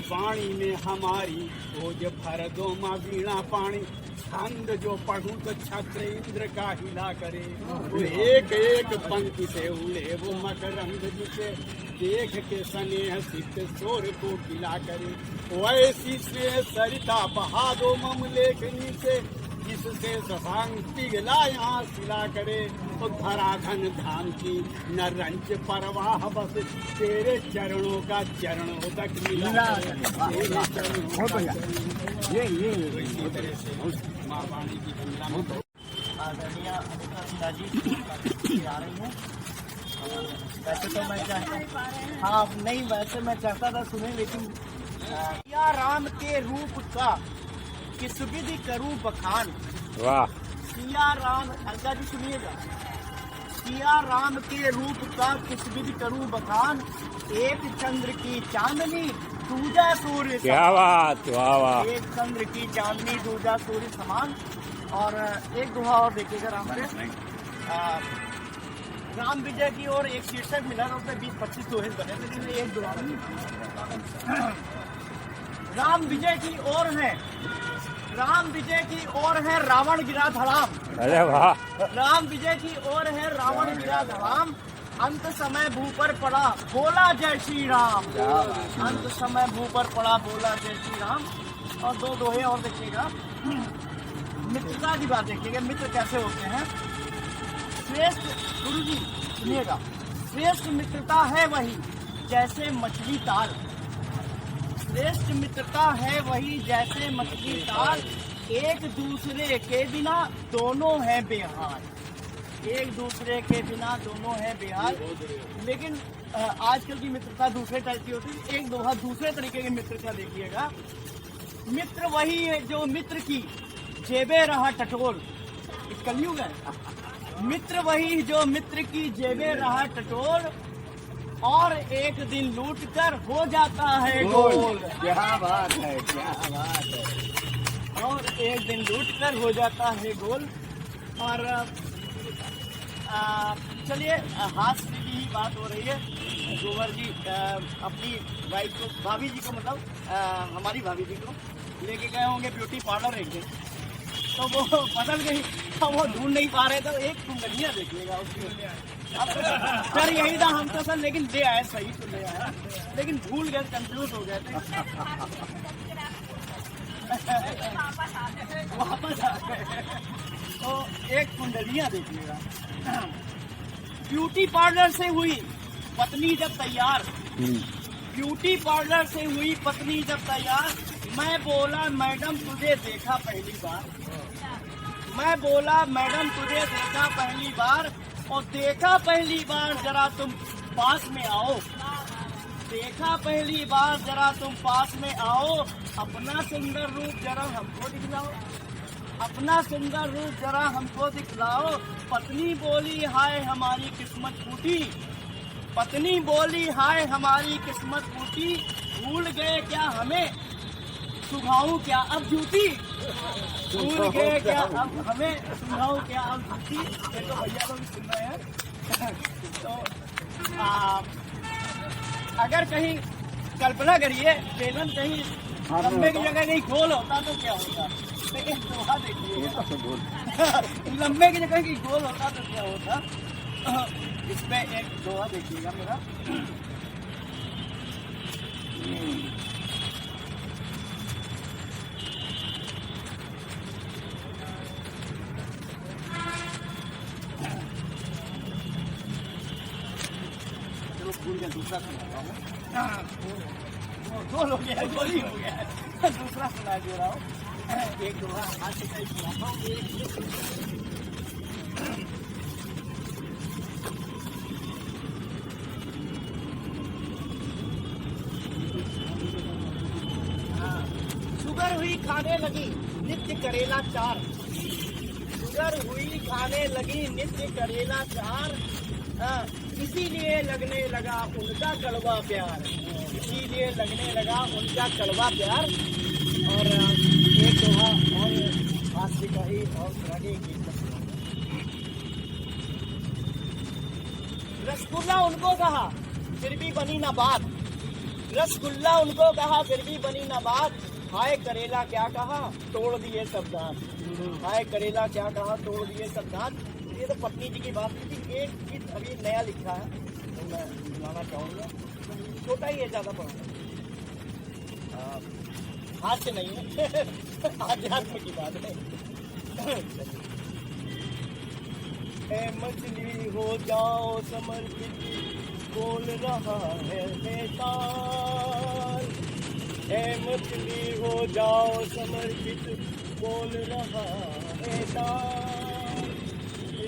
वाणी में हमारी ओज भर दो माँ वीणा पाणी। छंद जो पढ़ूं तो छत्र इंद्र का हिला करे। वो एक एक पंक्ति से उड़े वो मकरंद जिसे देख के स्नेह सिद्ध शोर को गिला करे। वैसी स्नेह सरिता बहा दो मम लेखनी से जिससे शशांक पिघला यहाँ सिला करे। तो धराधन धाम की न रंच परवाह बस तेरे चरणों का चरणों तक मिला। ये इसी तरह से माँ वाणी की वंदना में आदरणीय अनिता सिन्हा जी आ रही हैं। वैसे तो मैं चाहता हाँ नहीं वैसे मैं चाहता था सुने, लेकिन सिया राम के रूप का किस विधि करूं बखान। वाह। सिया राम, अलका जी सुनिएगा। सिया राम के रूप का किस विधि करूं बखान, एक चंद्र की चांदनी दूजा सूर्य क्या बात, वाह वाह। एक चंद्र की चांदनी दूजा सूर्य समान। और एक दोहा और देखिएगा राम से। राम विजय की ओर एक शीर्षक मिला था, उसमें 20-25 दोहे बने थे, लेकिन एक दोहा राम विजय की ओर है, राम विजय की ओर है रावण गिरा धड़ाम। अरे वाह। राम विजय की ओर है रावण गिरा धड़ाम, अंत समय भू पर पड़ा बोला जय श्री राम। अंत समय भू पर पड़ा बोला जय श्री राम। और दो दोहे और देखिएगा। मित्रता की बात देखिएगा, मित्र कैसे होते हैं। श्रेष्ठ गुरु जी सुनिएगा, श्रेष्ठ मित्रता है वही जैसे मछली ताल। श्रेष्ठ मित्रता है वही जैसे मछली ताल, एक दूसरे के बिना दोनों हैं बेहाल। एक दूसरे के बिना दोनों हैं बेहाल। लेकिन आजकल की मित्रता दूसरे टाइप की होती है। एक दोहा दूसरे तरीके की मित्र का देखिएगा। मित्र वही है जो मित्र की जेबे रहा टटोल। कलयुग है। मित्र वही जो मित्र की जेबे रहा टटोल, और एक दिन लूट कर हो जाता है गोल। क्या बात है, क्या बात है। और एक दिन लूट कर हो जाता है गोल। और चलिए हास्य की ही बात हो रही है। गोबर जी अपनी वाइफ को, भाभी जी को, मतलब हमारी भाभी जी को लेके गए होंगे ब्यूटी पार्लर एक दिन, तो वो बदल गई, तो वो ढूंढ नहीं पा रहे, तो एक कुंडलिया देखिएगा उसकी। अब सर यही था हम तो सर, लेकिन ले आए, सही तो ले आए, लेकिन भूल गए, कंफ्यूज हो गए थे। वापस आ गए। तो एक कुंडलिया देखिएगा। ब्यूटी पार्लर से हुई पत्नी जब तैयार, ब्यूटी पार्लर से हुई पत्नी जब तैयार, मैं बोला मैडम तुझे देखा पहली बार। मैं बोला मैडम तुझे देखा पहली बार, और देखा पहली बार जरा तुम पास में आओ। देखा पहली बार जरा तुम पास में आओ, अपना सुंदर रूप जरा हमको दिखलाओ। अपना सुंदर रूप जरा हमको दिखलाओ। पत्नी बोली हाय हमारी किस्मत फूटी। पत्नी बोली हाय हमारी किस्मत फूटी, भूल गए क्या हमें सुझाऊं क्या अब ड्यूटी। भूल गए क्या अब हमें सुझाऊं क्या अब ड्यूटी। ये तो भैया लोग सुन रहे हैं। तो अगर कहीं कल्पना करिए बेलन कहीं लंबे की जगह कहीं गोल होता तो क्या होता। लेकिन दोहा देखिए, लंबे की जगह कहीं गोल होता तो क्या होता। इसमें एक दोहा देखिएगा मेरा। दूसरा सुनाता हूँ। गोल हो गया, गोली हो गया। दूसरा सुना दे रहा हूँ। एक दोहा आज से कहीं सुनाता हूँ। शुगर हुई खाने लगी नित्य करेला चार। शुगर हुई खाने लगी नित्य करेला चार, इसीलिए लगने लगा उनका कड़वा प्यार। इसीलिए लगने लगा उनका कड़वा प्यार। और एक दोहा और हास्य का ही और सुनाने की। रसगुल्ला उनको कहा फिर भी बनी ना बात। रसगुल्ला उनको कहा फिर भी बनी ना बात, हाय करेला क्या कहा तोड़ दिए सब दांत। हाय करेला क्या कहा तोड़ दिए सब दांत। ये तो पत्नी जी की बात थी। एक गीत अभी नया लिखा है तो मैं सुनाना चाहूँगा। छोटा ही है, ज़्यादा पढ़ा हाथ से नहीं है। आध्यात्म की बात है। ए मछली हो जाओ समर्पित बोल रहा है बेताल। ए मछली हो जाओ समर्पित बोल रहा है बेताल।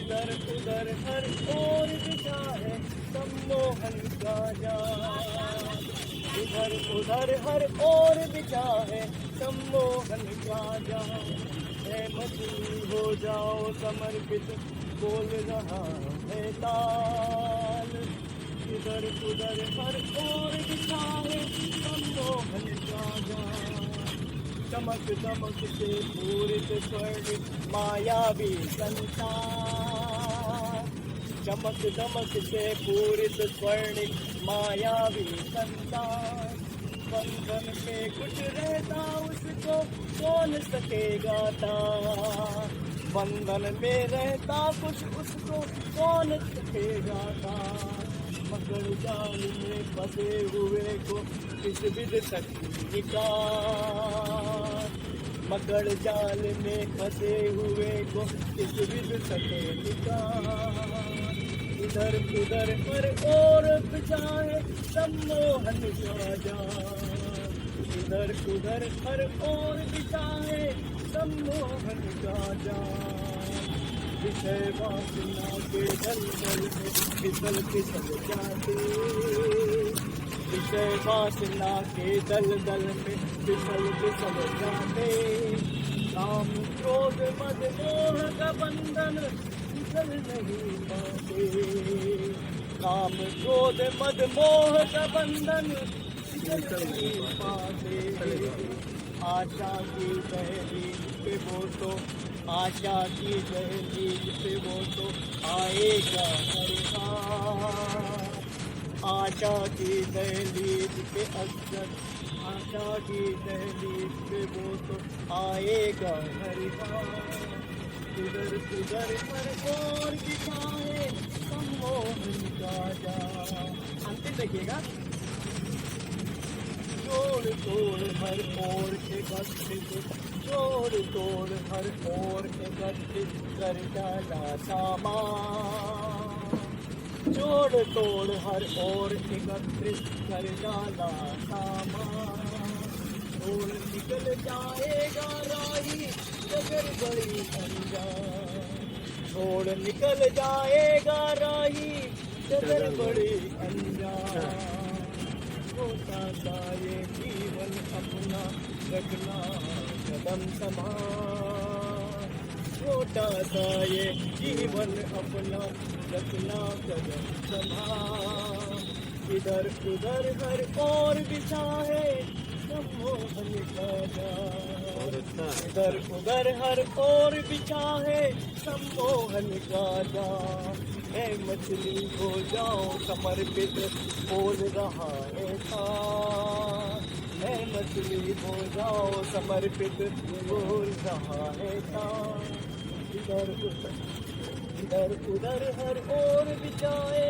इधर उधर हर ओर बिछा है सम्मोहन का जाल। इधर उधर हर ओर बिछा है सम्मोहन का जाल। है मछली हो जाओ समर्पित बोल रहा है ताल। इधर उधर हर ओर बिछा है सम्मोहन का जाल। चमक दमक से पूरित स्वर्ण मायावी संसार। चमक दमक से पूरित स्वर्ण मायावी संसार। बंधन में कुछ रहता उसको कौन सकेगा तार। बंधन में रहता कुछ उसको कौन सकेगा तार। मगर जाल में फंसे हुए को किस विध शक्ति निकाल। मगर जाल में फंसे हुए को किस विध सके निकाल। इधर उधर हर ओर बिछाए सम्मोहन का जाल। इधर उधर हर ओर बिछाए सम्मोहन का जाल। विषय वासना के दलदल में फिसल फिसल जाते। विषय वासना के दलदल में फिसल फिसल जाते। काम क्रोध मद मोह का बंधन फिसल नहीं पाते। काम क्रोध मद मोह का बंधन फिसल नहीं पाते। आशा की दहलीज पे वो तो आशा की दहलीज पे वो तो आएगा हर हाल। आशा की दहलीज पे अक्सर आशा की दहलीज पे वो तो आएगा हर हाल। इधर उधर हर ओर बिछाए सम्मोहन का जाल। अंतिम देखिएगा। जोड़ तोड़ हर ओर एकत्रित जोड़ तोड़ हर ओर एकत्रित कर डाला सामान। जोड़ तोड़ हर ओर एकत्रित कर डाला सामान। छोड़ निकल जाएगा राही डगर बड़ी अनजान। छोड़ निकल जाएगा राही डगर बड़ी अनजान। छोटा सा ये जीवन अपना रखना कदम संभाल। छोटा सा ये जीवन अपना रखना कदम संभाल। इधर उधर हर ओर बिछा है सम्मोहन का जाल। इधर उधर हर ओर बिछा है सम्मोहन का जाल। है मछली हो जाओ समर्पित बोल रहा है तार। है मछली हो जाओ समर्पित बोल रहा है तार। इधर उधर हर ओर बिछाए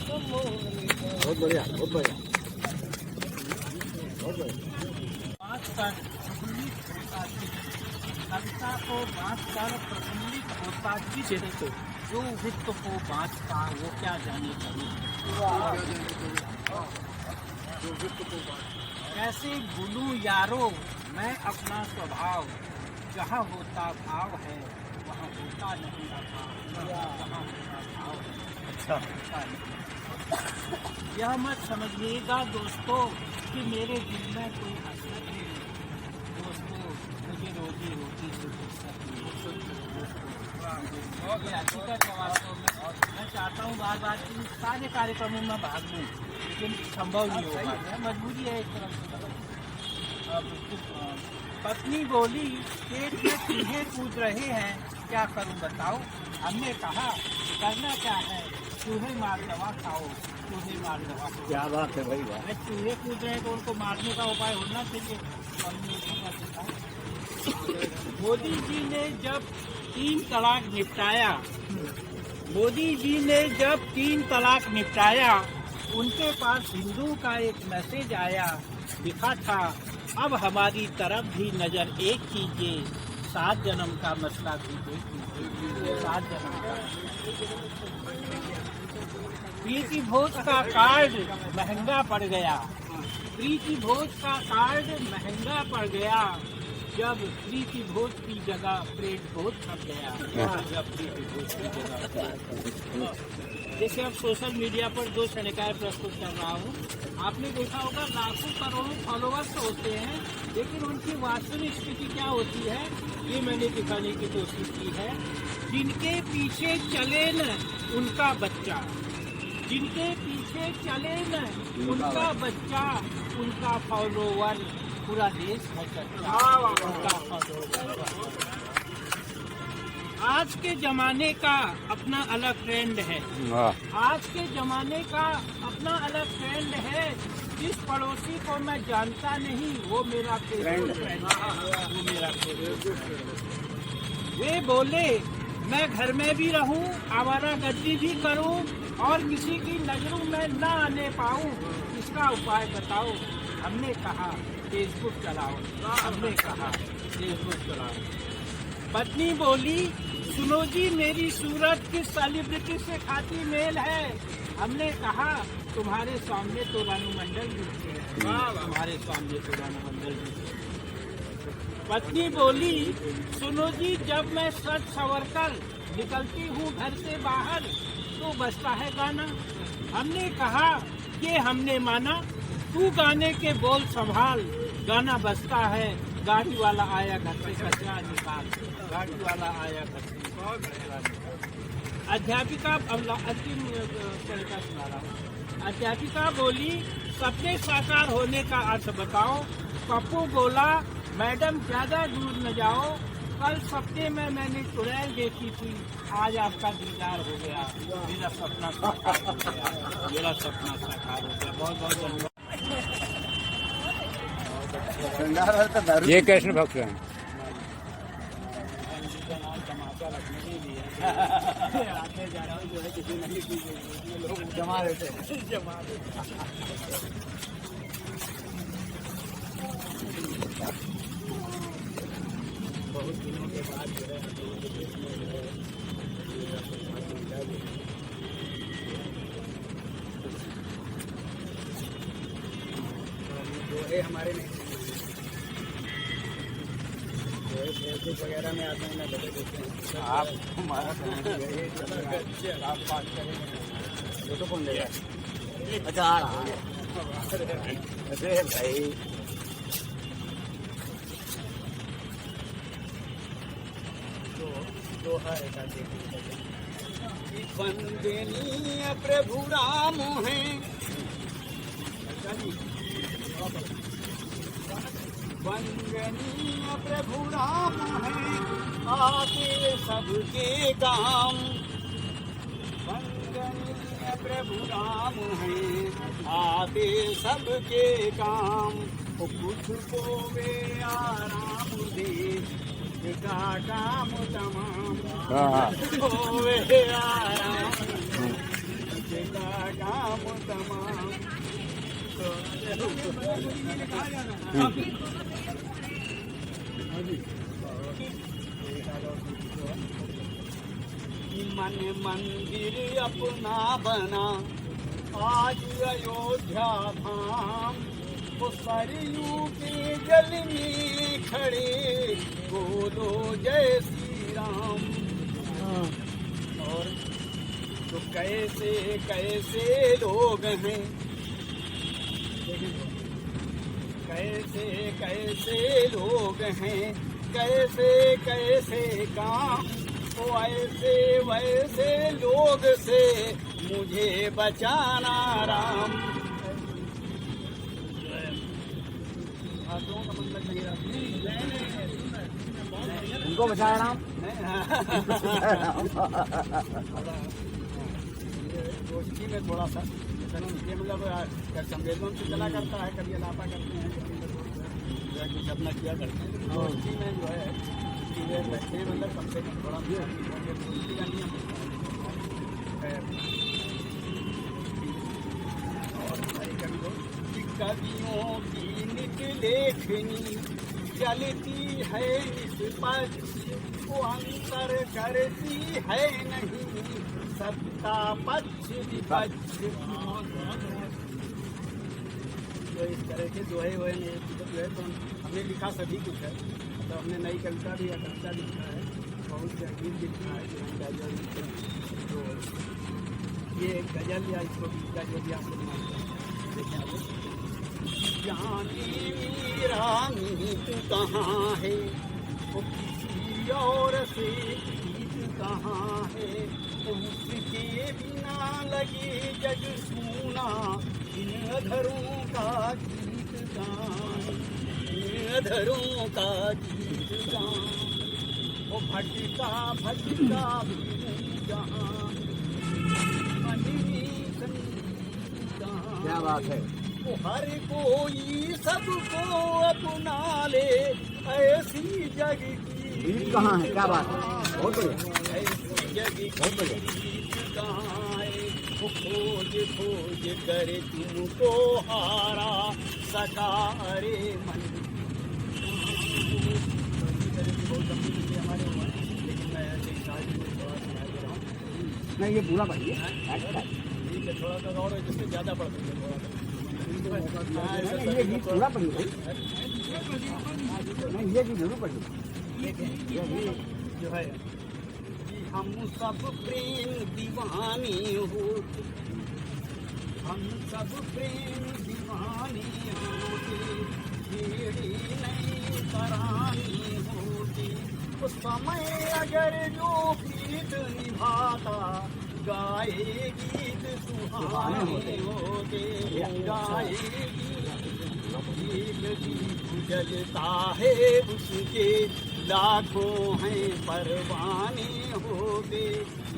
सम्मोहन का। बहुत बढ़िया बहुत बढ़िया बहुत बढ़िया। कविता को बांटकर प्रफुल्लित होता चित्त जो वित्त को बांटता वो क्या जाने कभी। कैसे भूलूं यारो मैं अपना स्वभाव। जहाँ होता भाव है वहाँ होता नहीं अभाव। जहाँ होता भाव है अच्छा होता नहीं। यह मत समझिएगा दोस्तों कि मेरे दिल में कोई हसरत नहीं। दोस्तों मुझे रोजी रोटी से फुर्सत नहीं। हकीकत है वास्तव में। मैं चाहता हूँ बार बार इन सारे कार्यक्रमों में भाग लूँ लेकिन संभव नहीं हो पाता। मजबूरी है एक तरफ से। अब पत्नी बोली पेट में चूहे कूद रहे हैं क्या करूँ बताओ। हमने कहा करना क्या है चूहे मार दवा खाओ। चूहे मार दवा खाओ। क्या बात है भाई। अरे चूहे कूद रहे हैं तो उनको मारने का उपाय होना चाहिए। मोदी जी ने जब 3 तलाक निपटाया मोदी जी ने जब 3 तलाक निपटाया उनके पास हिंदू का एक मैसेज आया लिखा था अब हमारी तरफ भी नजर एक कीजिए 7 जन्म का मसला भी देख लीजिए। 7 जन्म का प्रीति भोज का कार्ड महंगा पड़ गया। प्रीति भोज का कार्ड महंगा पड़ गया। जब प्रीति भोज की जगह प्रेम भोज छप गया। जब प्रीति भोज की जगह, जैसे अब सोशल मीडिया पर जो सैनिकाय प्रस्तुत कर रहा हूँ, आपने देखा होगा लाखों करोड़ों फॉलोअर्स होते हैं, लेकिन उनकी वास्तविक स्थिति क्या होती है ये मैंने दिखाने की कोशिश की है। जिनके पीछे चले न उनका बच्चा, जिनके पीछे चले न उनका बच्चा, उनका फॉलोवर पूरा देश है कच्चा, उनका फॉलोवर। आज के जमाने का अपना अलग ट्रेंड है, आज के जमाने का अपना अलग ट्रेंड है। जिस पड़ोसी को मैं जानता नहीं वो मेरा फेसबुक फ्रेंड है, वो मेरा फेसबुक फ्रेंड है। वे बोले मैं घर में भी रहूं, आवारागर्दी भी करूं और किसी की नजरों में न आने पाऊं, इसका उपाय बताओ। हमने कहा फेसबुक चलाओ, हमने कहा फेसबुक चलाओ। पत्नी बोली सुनो जी मेरी सूरत किस सेलिब्रिटी से खाती मेल है। हमने कहा तुम्हारे सामने तो रानुमंडल भी है, तुम्हारे सामने तो रानुमंडल भी है। पत्नी बोली सुनो जी जब मैं सच संवर कर निकलती हूँ घर से बाहर तो बजता है गाना। हमने कहा ये हमने माना, तू गाने के बोल संभाल, गाना बजता है गाड़ी वाला आया घर से कचरा निकाल, गाड़ी वाला आया घर से कचरा निकाल। अध्यापिका अंतिम तरीका सुना रहा हूँ। अध्यापिका बोली सपने साकार होने का अर्थ बताओ। पप्पू बोला मैडम ज्यादा दूर न जाओ, कल सपने में मैंने चुड़ैल देखी थी, आज आपका दीदार हो गया, मेरा सपना साकार हो गया, मेरा सपना साकार हो गया। बहुत बहुत धन्यवाद। ये कृष्ण भक्त हैं। आते जा रहा हूँ जो है किसी न किसी लोग जमा देते हैं, जमा देते बहुत दिनों के बाद जो है जो है हमारे नहीं फेसबुक वगैरह में आते हैं ना, देखते हैं आप हमारा आप बात करेंगे वो तो कौन लेगा। अच्छा आ रहा है, अरे भाई तो है वंदनीय प्रभु राम है, वंदनीय प्रभु राम है, आते सबके काम। वंदनीय प्रभु राम है, आते सबके काम। कुछ को वे आराम दे, का काम तमाम वे आराम, का काम तमाम। मन मंदिर अपना बना आज अयोध्या धाम, वो सरयू के जल में खड़े बोलो जय श्री राम। और तो कैसे कैसे लोग हैं, कैसे कैसे लोग हैं, कैसे कैसे काम। ओ ऐसे वैसे लोग से मुझे बचाना राम। उनको बचाया राम। दोस्ती में थोड़ा सा ये मतलब संवेदन से चला करता है, कभी अलापा करते हैं, कभी कुछ अपना किया करते हैं। दोस्ती में जो है चीज़ें बैठे मतलब कम से कम थोड़ा दोस्ती का नियम है। कवियों की नित लेखनी चलती है इस पक्ष, वो अंतर करती है नहीं सत्ता पक्ष विपक्ष। जो इस तरह के जो है वो जो है तो हमने लिखा सभी कुछ है। तो हमने नई कविता भी कविता लिखा है, बहुत से गीत लिखा है कि हम गजल लिखते हैं। तो ये गजल या इसको गीता जो भी आप लोग मानते हैं, देखिए आप जाने मेरा मीत कहाँ है, वो किसी और से गीत कहाँ है, उसके बिना लगे जग सूना, इन अधरों का गीत कहाँ है, इन अधरों का गीत कहाँ, वो भटका भटका भी जहाँ, क्या बात है। वो हर कोई सबको अपना ले, ऐसी जग की गीत कहाँ है, क्या बात है, बहुत बढ़िया। ऐसी जग की रीत कहाँ है, वो खोज खोज कर तुमको हारा सका, अरे मन हमारे हुआ, लेकिन मैं ऐसे शायद थोड़ा सुना दे रहा हूँ। नहीं, ये पूरा पढ़िए। ठीक है, थोड़ा सा और है, जिससे ज़्यादा पढ़ सकते थोड़ा सा। नहीं, ये गीत पूरा पढ़िए भाई। नहीं, ये गीत जरूर पढ़िए। जो है कि हम सब प्रेम दीवानी होते, हम सब प्रेम दीवानी होते, छेड़ी नहीं करानी होती, उस समय अगर जो गीत निभाता, गाए गीत सुहाने होते, गाए गीत जलता है उसके लाखों हैं परवाने होते,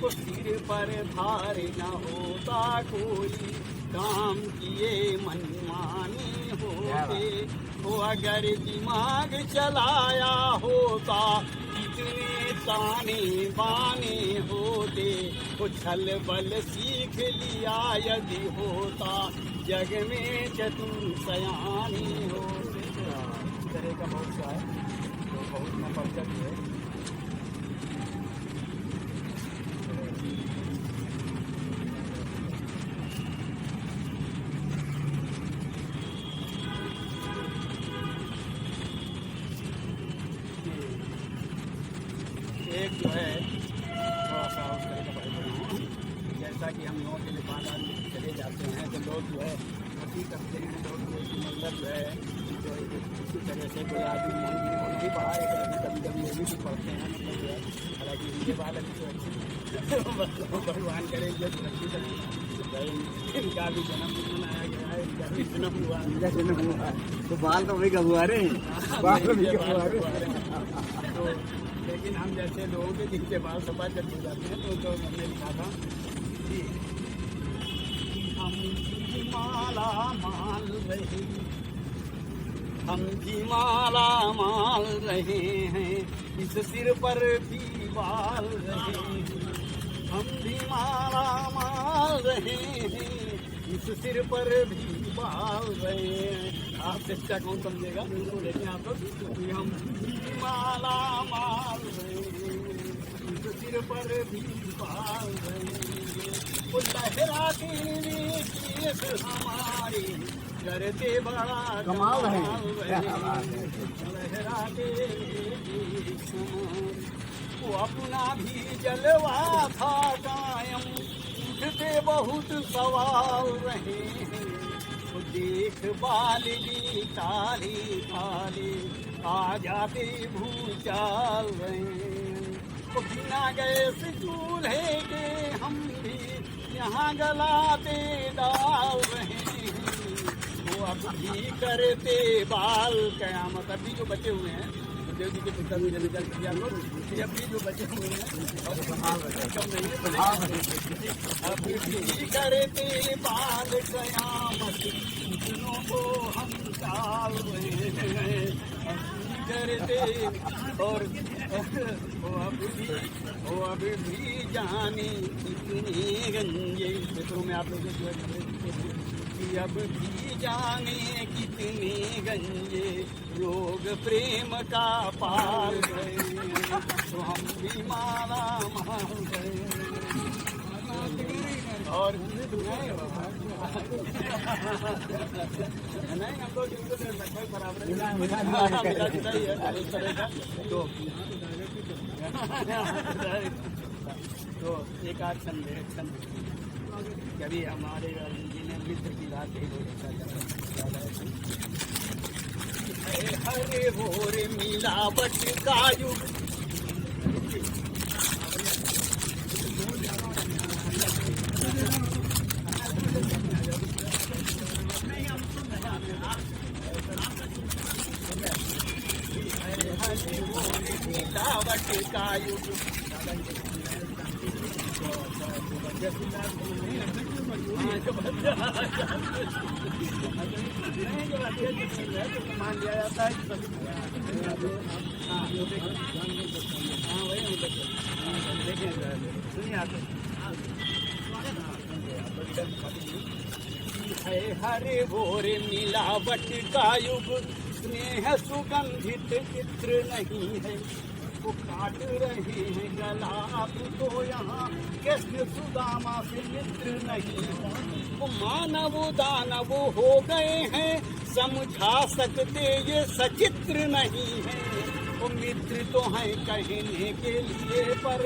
वो सिर पर भार न होता, कोई काम किए मनमाने होते, वो अगर दिमाग चलाया होता, कितने ताने बाने होते, वो छल बल सीख लिया यदि होता, जग में चतुर सयाने होते। इस तरह का बहुत सा है, तो बहुत न पढ़ता भी है। एक जो है थोड़ा सा उस तरह का पढ़ रहा हूँ, जैसा कि हम लोगों के नेपाल चले जाते हैं तो लोग जो है हंसी करते हैं, लोग मतलब जो है जो इसी तरह से कोई आदमी भी पढ़ा है, कभी कभी ये भी पढ़ते हैं, मतलब जो है हालांकि इनके बाद अभी तो भगवान करे जो सुरक्षित इनका भी जन्म मनाया गया है, इनका भी जन्म हुआ, इनका जन्म हुआ है, तो बाल तो वही गंवारे हैं, बाल तो वही गंवारे हैं। तो लेकिन हम जैसे लोगों के जिनके बाल सफा जब हो जाते हैं तो हमने लिखा था कि हम माला माल रहे, हम भी माला माल रहे हैं, इस सिर पर भी बाल रहे हैं, हम भी माला माल रहे हैं, इस सिर पर भी बाल रहे हैं। आपसे अच्छा कौन समझेगा, लेकिन आप लोग हम माला माल रहे हैं, इस सिर पर भी बाल रहे हैं, वो लहराते केस हमारे करते बड़ा कमाल है। लहराते केस हमारे, वो अपना भी जलवा था कायम, उठते बहुत सवाल रहे हैं, वो देख बालली काली काली आ जाते भूचाल रहे हैं, वो बिना गैस चूल्हे के हम भी यहाँ गलाते डाल रहे हैं, वो अब भी करते बाल कयामत। अभी जो बचे हुए हैं देव जी के पिता भी निकल किया लोग, जब भी जो बचे हुए हैं कम नहीं है, अब भी करते बाल कयामत, इतनों को हम टाल रहे हैं, करते और वो अब भी जाने कितने गंजे मित्रों में आप लोग जो है कि अब भी जाने कितने गंजे लोग प्रेम का पाल गए, तो हम भी माला माल गए। और नहीं हम लोग बराबर ही है इस तरह का। तो एक आध संदेशन कभी हमारे जिन्हें मित्र की बात है हरे भोर मिलावट का युग मिलावट का युग मान लिया जाता है। देखें सुनिए आप है हरे भोर मिलावट का युग स्नेह सुगंधित चित्र नहीं है वो काट रहे हैं गला आप तो यहाँ कृष्ण सुदामा से मित्र नहीं वो मानव दानव हो गए हैं समझा सकते ये सचित्र नहीं है वो मित्र तो हैं कहने के लिए पर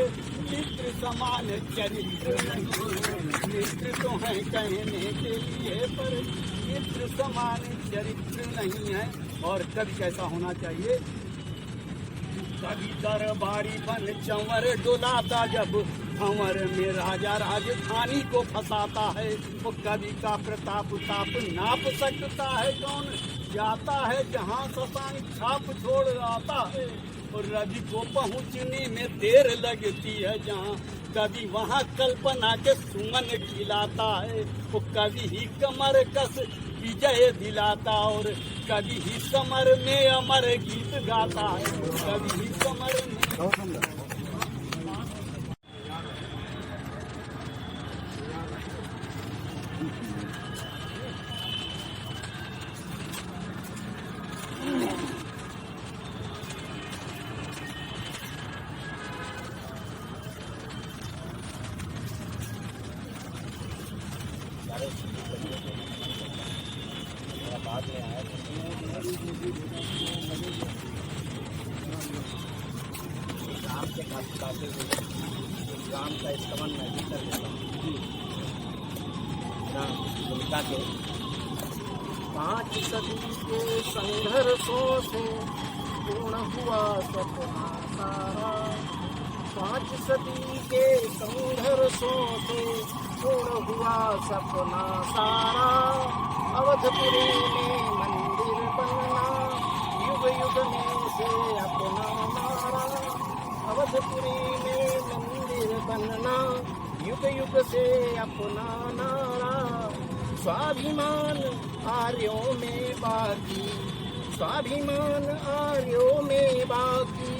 मित्र समान चरित्र नहीं है मित्र तो हैं कहने के लिए पर मित्र समान चरित्र नहीं है। और कभी कैसा होना चाहिए कभी दरबारी बन चंवर डुलाता जब भंवर में राजा राजधानी को फंसाता है वो कवि का प्रताप ताप नाप सकता है कौन जाता है जहाँ शशांक छाप छोड़ आता है और रवि को पहुँचने में देर लगती है जहाँ कवि वहाँ कल्पना के सुमन खिलाता है वो कवि ही कमर कस विजय दिलाता और कवि ही समर में अमर गीत गाता है कवि ही समर में बाद में आया गाँव के खाते हुए गाँव का इस्तेमाल मैं भी कर लेता हूँ उनका के 5 सदी के संघर्षों से पूर्ण हुआ सपना सारा 5 सदी के संघर्षों से पूर्ण हुआ सपना सारा अवधपुरी में मंदिर बनना युग युग में से अपना नारा अवधपुरी में मंदिर बनना युग युग से अपना नारा स्वाभिमान आर्यों में बाकी स्वाभिमान आर्यों में बाकी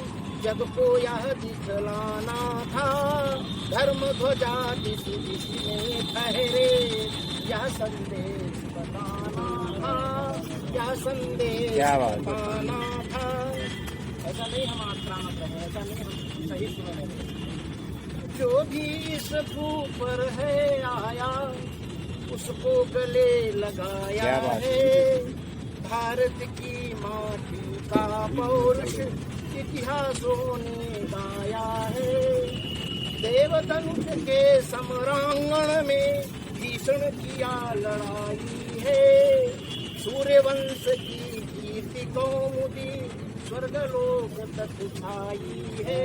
जग को यह दिखलाना था धर्म ध्वजा दिश दिश में ठहरे यह संदेश बताना था यह संदेश बताना था। ऐसा नहीं हम आक्रामक रहे ऐसा नहीं हम सही सुने जो भी इस भूप पर है आया उसको गले लगाया है भारत की माटी का पौरुष इतिहासों ने गाया है देवधनुष के सम्रांगण में भीषण किया लड़ाई है सूर्यवंश की कीर्ति कौमुदी स्वर्गलोक तक छाई है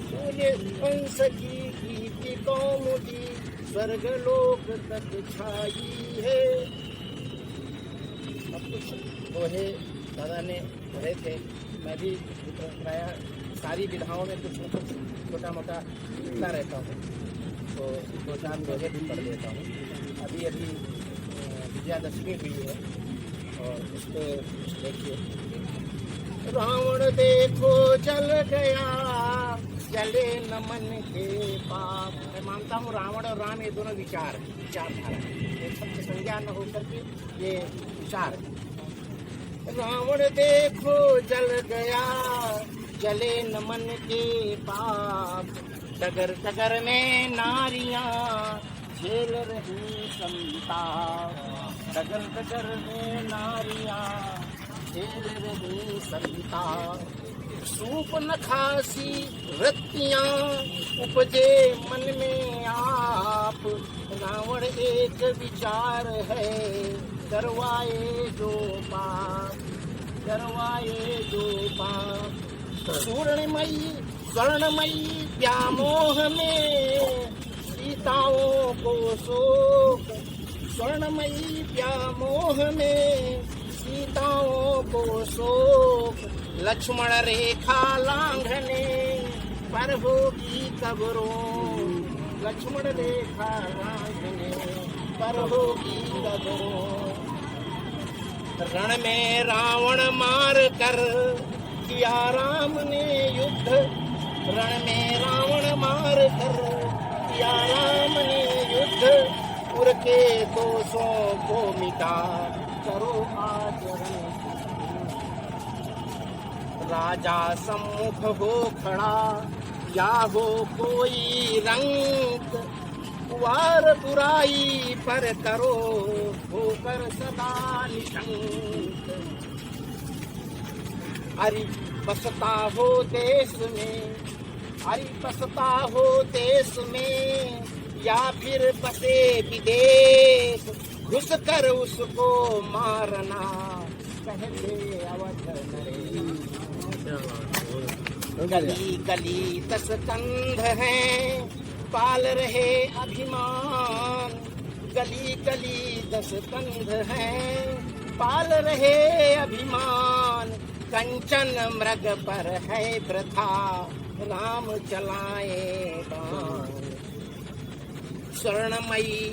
सूर्यवंश की कीर्ति कौमुदी स्वर्गलोक तक छाई है। अब कुछ दोहे दादा ने पढ़े थे मैं भी प्राय सारी विधाओं में कुछ न कुछ छोटा मोटा लिखता रहता हूँ तो 2-4 दोहे भी पढ़ देता हूँ। अभी विजयादशमी हुई है और इसको देखिए रावण देखो जल गया जले नमन के पाप। मैं मानता हूँ रावण और राम ये दोनों विचारधारा एक सबसे संज्ञान न होकर के ये विचार रावण देखो जल गया जले नमन के पाप डगर डगर में नारियां झेल रही समता, डगर डगर में नारियां झेल रही समता। सूप न खासी वृत्तियां उपजे मन में आप, रावण एक विचार है करवाए जो पाप, करवाए जो पाप। स्वर्णमयी व्यामोह में सीताओं को शोक, स्वर्णमयी व्यामोह में सीताओं को शोक। लक्ष्मण रेखा लांघने पर होगी कब्रों, लक्ष्मण रेखा लांघने पर होगी कब्रों। रण में रावण मार कर किया राम ने युद्ध, रण में रावण मार कर किया राम ने युद्ध। पुर के दोषों को मिटा करो आचरण। राजा सम्मुख हो खड़ा या हो कोई रंग, वार बुराई पर करो होकर सदा निशंक। हरि बसता हो देश में, हरि बसता हो देश में या फिर बसे विदेश, घुस कर उसको मारना कहते अवध नरेश। गली गली 10 कंध हैं पाल रहे अभिमान, गली गली 10 कंध हैं पाल रहे अभिमान। कंचन मृग पर है प्रथा राम चलाए बाण। स्वर्णमयी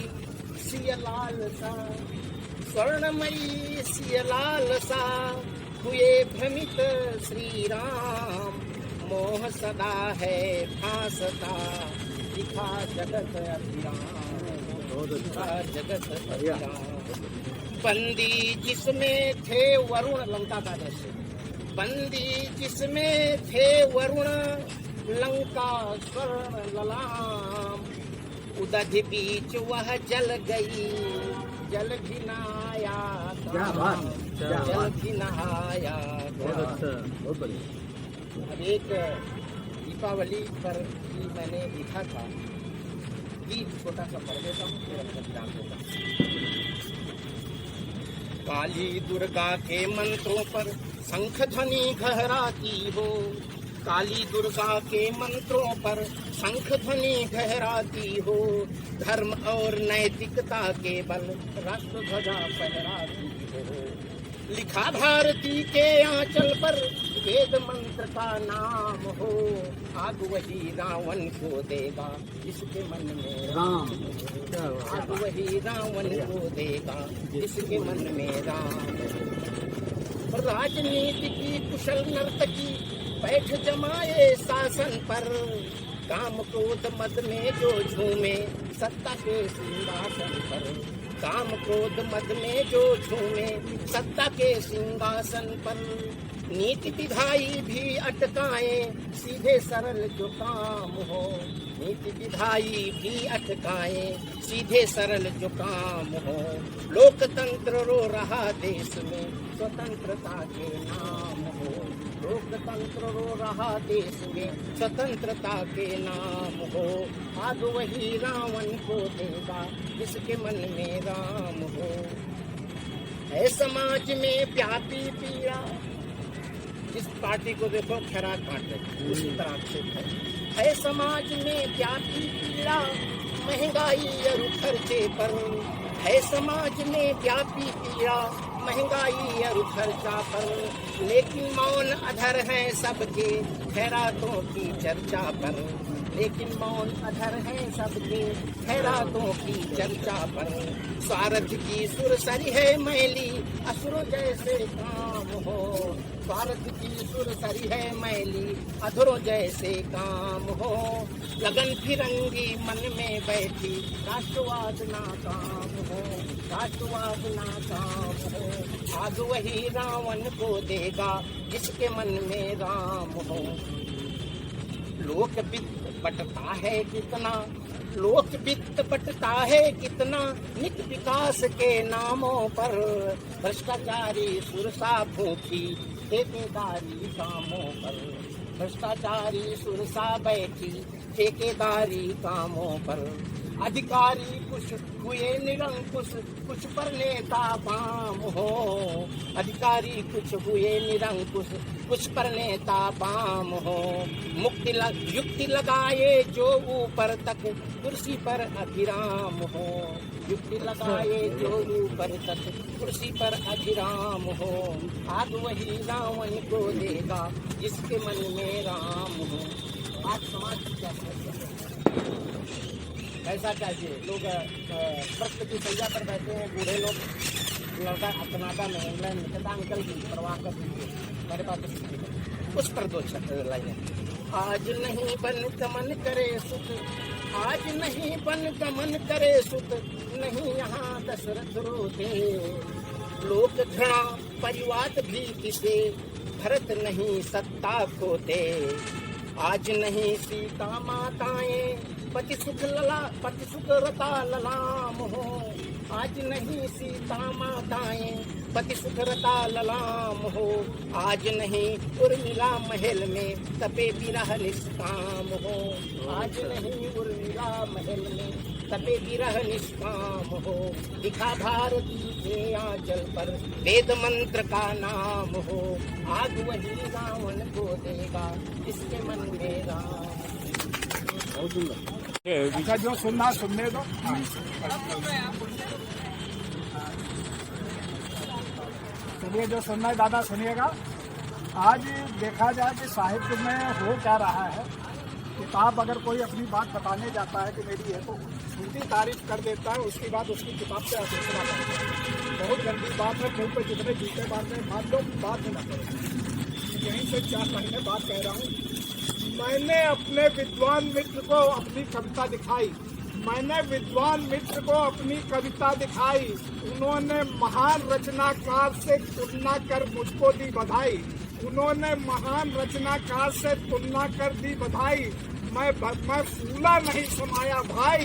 सिय लालसा, स्वर्णमयी सिय लालसा हुए भ्रमित श्री राम। मोह सदा है फांसता दिखा जगत अभिराम, दिखा जगत अभिराम। बंदी जिसमें थे वरुण, लंका का जैसे बंदी जिसमें थे वरुण, लंका स्वर्ण ललाम। उदधि बीच वह जल गई, जल भी नहाया, जल भी नहाया। बहुत बढ़िया। अब एक दीपावली पर भी मैंने लिखा था, गीत छोटा सा पढ़ देता हूँ फिर अपना विराम देता हूँ। काली दुर्गा के मंत्रों पर शंख ध्वनि गहराती हो, काली दुर्गा के मंत्रों पर शंख ध्वनि गहराती हो। धर्म और नैतिकता के बल राष्ट्र ध्वजा फहराती हो। लिखा भारती के आंचल पर वेद मंत्र का नाम हो। आग वही रावण को देगा जिसके मन में राम, आग वही रावण को देगा जिसके मन में राम। राजनीति की कुशल नर्तकी बैठ जमाए शासन पर, काम क्रोध मद में जो झूमे सत्ता के सिंहासन पर। काम क्रोध मद में जो झूमे सत्ता के सिंहासन पर। नीति विधाई भी अटकाए सीधे सरल जो काम हो, नीति विधाई भी अटकाए सीधे सरल जो काम हो। लोकतंत्र रो रहा देश में स्वतंत्रता के नाम हो, लोकतंत्र रो रहा देश में स्वतंत्रता के नाम हो। आग वही रावण को देगा जिसके मन में राम हो। है समाज में व्यापी पीड़ा, जिस पार्टी को देखो खैरा काट रही उसी तरह से है समाज में व्यापी पीड़ा, महंगाई और खर्चे पर। है समाज में व्यापी पीड़ा, महंगाई और खर्चा पर। लेकिन मौन अधर हैं सबके खैरातों की चर्चा पर, लेकिन मौन अधर हैं सबके खैरातों की चर्चा पर। स्वार्थ की सुरसरी है मैली असुर जैसे काम हो, स्वार्थ की सुरसरी है मैली अधुरों जैसे काम हो। लगन फिरंगी मन में बैठी राष्ट्रवाद नाकाम हो, राष्ट्रवाद नाकाम हो। आग वही रावण को देगा जिसके मन में राम हो। लोक वित्त बटता है कितना, लोक वित्त बटता है कितना, नित विकास के नामों पर भ्रष्टाचारी सुरसा भूखी ठेकेदारी कामों पर, भ्रष्टाचारी सुरसा बैठी ठेकेदारी कामों पर। अधिकारी कुछ हुए निरंकुश, कुछ पर नेता बाम हो, अधिकारी कुछ हुए निरंकुश, कुछ पर नेता बाम हो। युक्ति लगाए जो ऊपर तक, कुर्सी पर अभिराम हो, युक्ति लगाए जो ऊपर तक, कुर्सी पर अभिराम हो। आग वही रावण को देगा जिसके मन में राम हो। आज समाज क्या ऐसा चाहिए, लोग प्रश्न की सैया पर बैठे हैं, बूढ़े लोग, लड़का कनाडा में इंग्लैंड में कहता अंकल की परवाह कर दीजिए, मेरे पास उस पर 2 लाइनें। आज नहीं बन गमन करे सुख, आज नहीं बन गमन करे सुख, नहीं यहाँ दशरथ रोते। लोक घृणा परिवाद भी किसे, भरत नहीं सत्ता खोते। आज नहीं सीता माताएं पति सुख रता ललाम हो, आज नहीं सीता माताएं पति सुख रता ललाम हो। आज नहीं उर्मिला महल में तपे विरह निष्काम हो, आज नहीं उर्मिला महल में तपे विरह निष्काम हो। लिखा भारती के आंचल पर वेद मंत्र का नाम हो, आग वही रावण को देगा इसके मन में राम। अच्छा, जो सुनना सुनने दो। चलिए, जो सुनना है दादा सुनिएगा। आज देखा जाए कि साहित्य में हो क्या रहा है, किताब अगर कोई अपनी बात बताने जाता है कि मेरी है, तो झूठी तारीफ कर देता है, उसकी बात उसकी किताब से आलोचना करता है। बहुत गंदी बात है, मुंह पे जितने जूते मारने मान लो, बात ही ना करो। यहीं से 4 महीने बात कह रहा हूँ। मैंने अपने विद्वान मित्र को अपनी कविता दिखाई, मैंने विद्वान मित्र को अपनी कविता दिखाई, उन्होंने महान रचनाकार से तुलना कर मुझको दी बधाई, उन्होंने महान रचनाकार से तुलना कर दी बधाई। मैं फूला नहीं समाया भाई,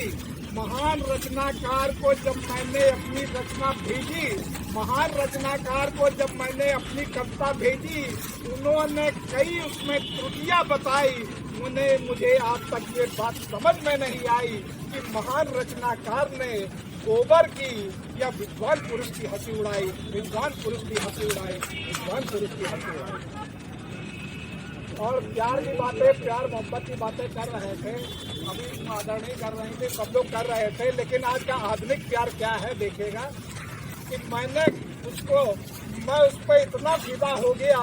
महान रचनाकार को जब मैंने अपनी रचना भेजी, महान रचनाकार को जब मैंने अपनी कविता भेजी, उन्होंने कई उसमें त्रुटियां बताई। मुझे आज तक ये बात समझ में नहीं आई कि महान रचनाकार ने गोबर की या विद्वान पुरुष की हंसी उड़ाई, विद्वान पुरुष की हंसी उड़ाई, विद्वान पुरुष की हंसी उड़ाई। और प्यार की बातें, प्यार मोहब्बत की बातें कर रहे थे, अभी आदरणीय कर रहे थे, सब लोग कर रहे थे। लेकिन आज का आधुनिक प्यार क्या है देखेगा कि मैं उस पर इतना फिदा हो गया,